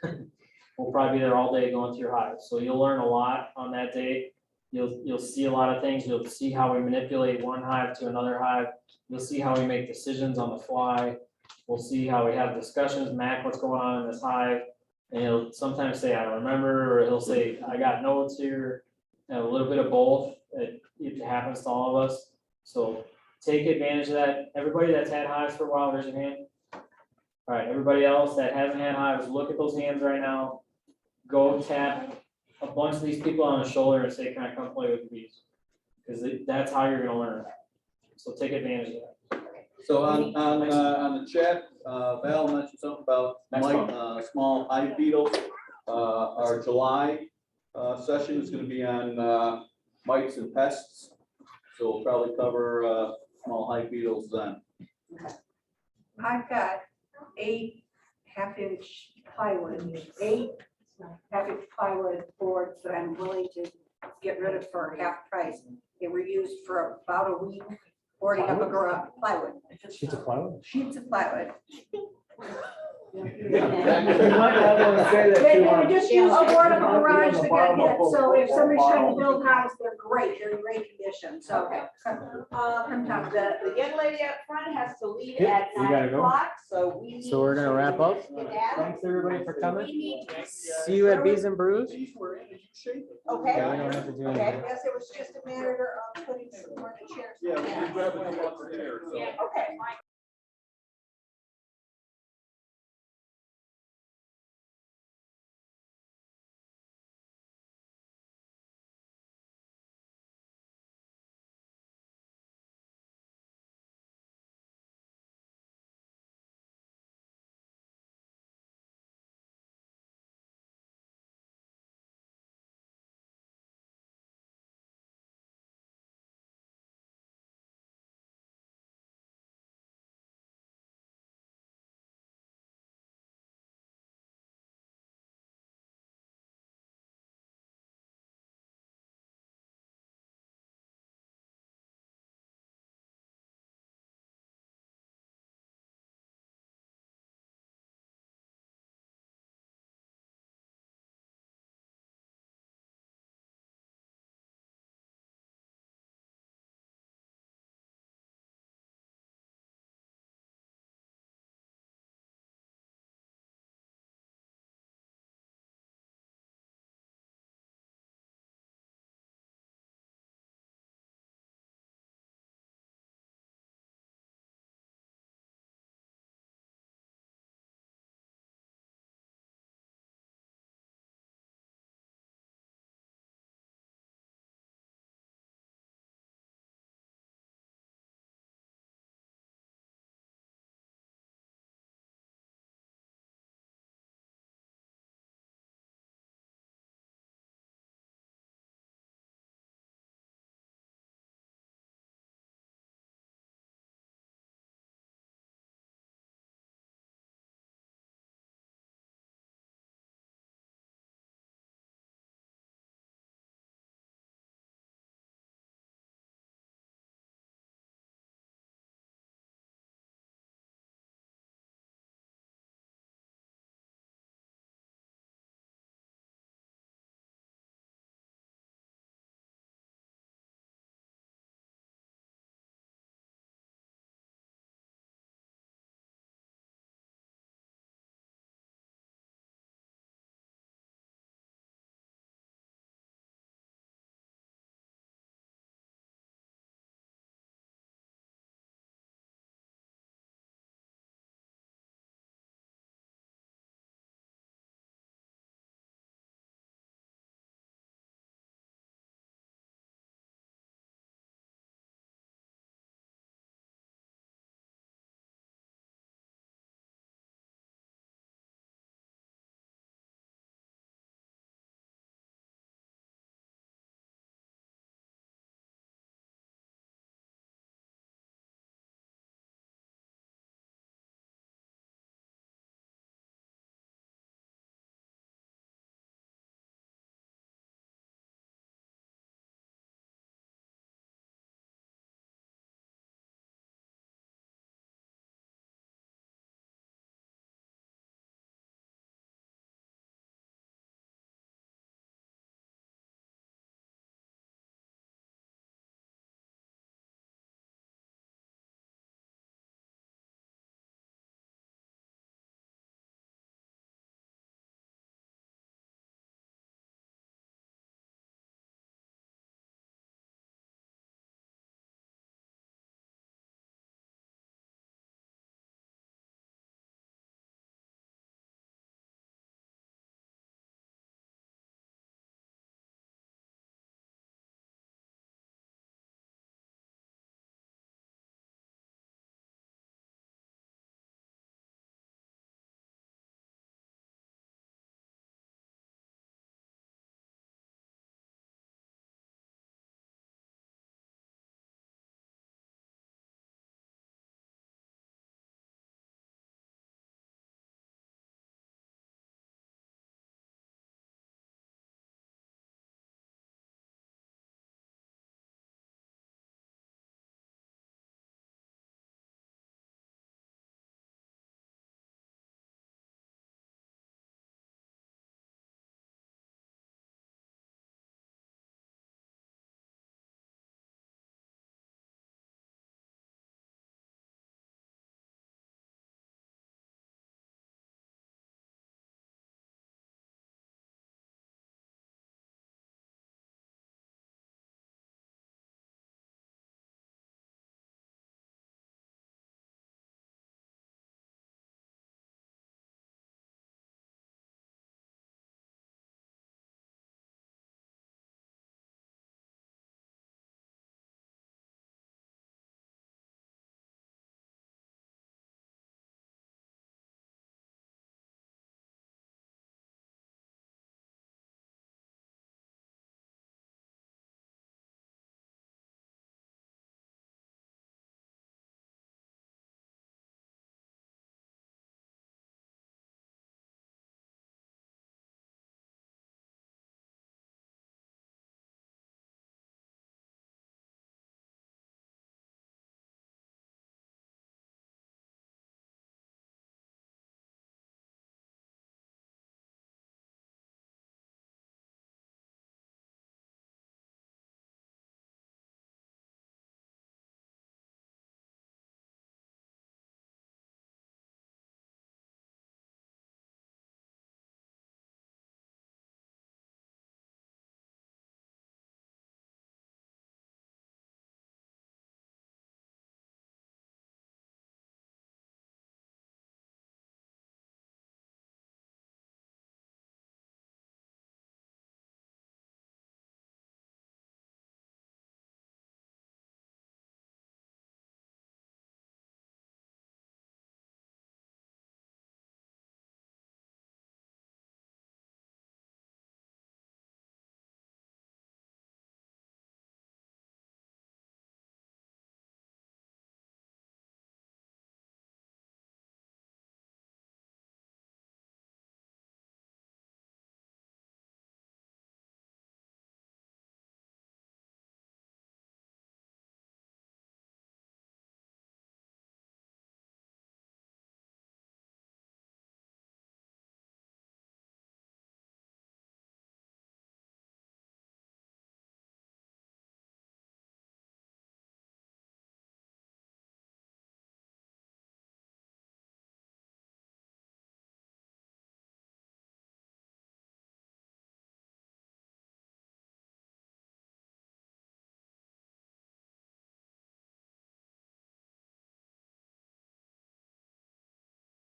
We'll probably be there all day going through your hives. So you'll learn a lot on that day. You'll see a lot of things. You'll see how we manipulate one hive to another hive. You'll see how we make decisions on the fly. We'll see how we have discussions, Mac, what's going on in this hive. And he'll sometimes say, I don't remember, or he'll say, I got notes here, and a little bit of both. It happens to all of us. So take advantage of that. Everybody that's had hives for a while, raise your hand. All right, everybody else that hasn't had hives, look at those hands right now. Go tap a bunch of these people on the shoulder and say, can I come play with the bees? Because that's how you're gonna learn. So take advantage of that. So on the chat, Val mentioned something about small hive beetles. Our July session is gonna be on mites and pests. So we'll probably cover small hive beetles then. I've got 8 half-inch plywood, 8 half-inch plywood boards that I'm willing to get rid of for half price. They were used for about a week, boarding up a garage, plywood, Sheets of plywood? sheets of plywood. You might not want to say that They too were much. just used to board up a garage that got hit, so if somebody's trying to build a house, they're great, they're in great condition, so. Sometimes The young lady up front has to leave Yep, at we 9 gotta go. o'clock, so we need. So we're gonna wrap up. skedaddle. Thanks everybody for We coming. need to- See you at Bees and Brews. Okay. Yeah, we don't have to do Okay, anything. yes, it was just a matter of putting some more of the chairs. Yeah, we can grab a couple of chairs. Okay.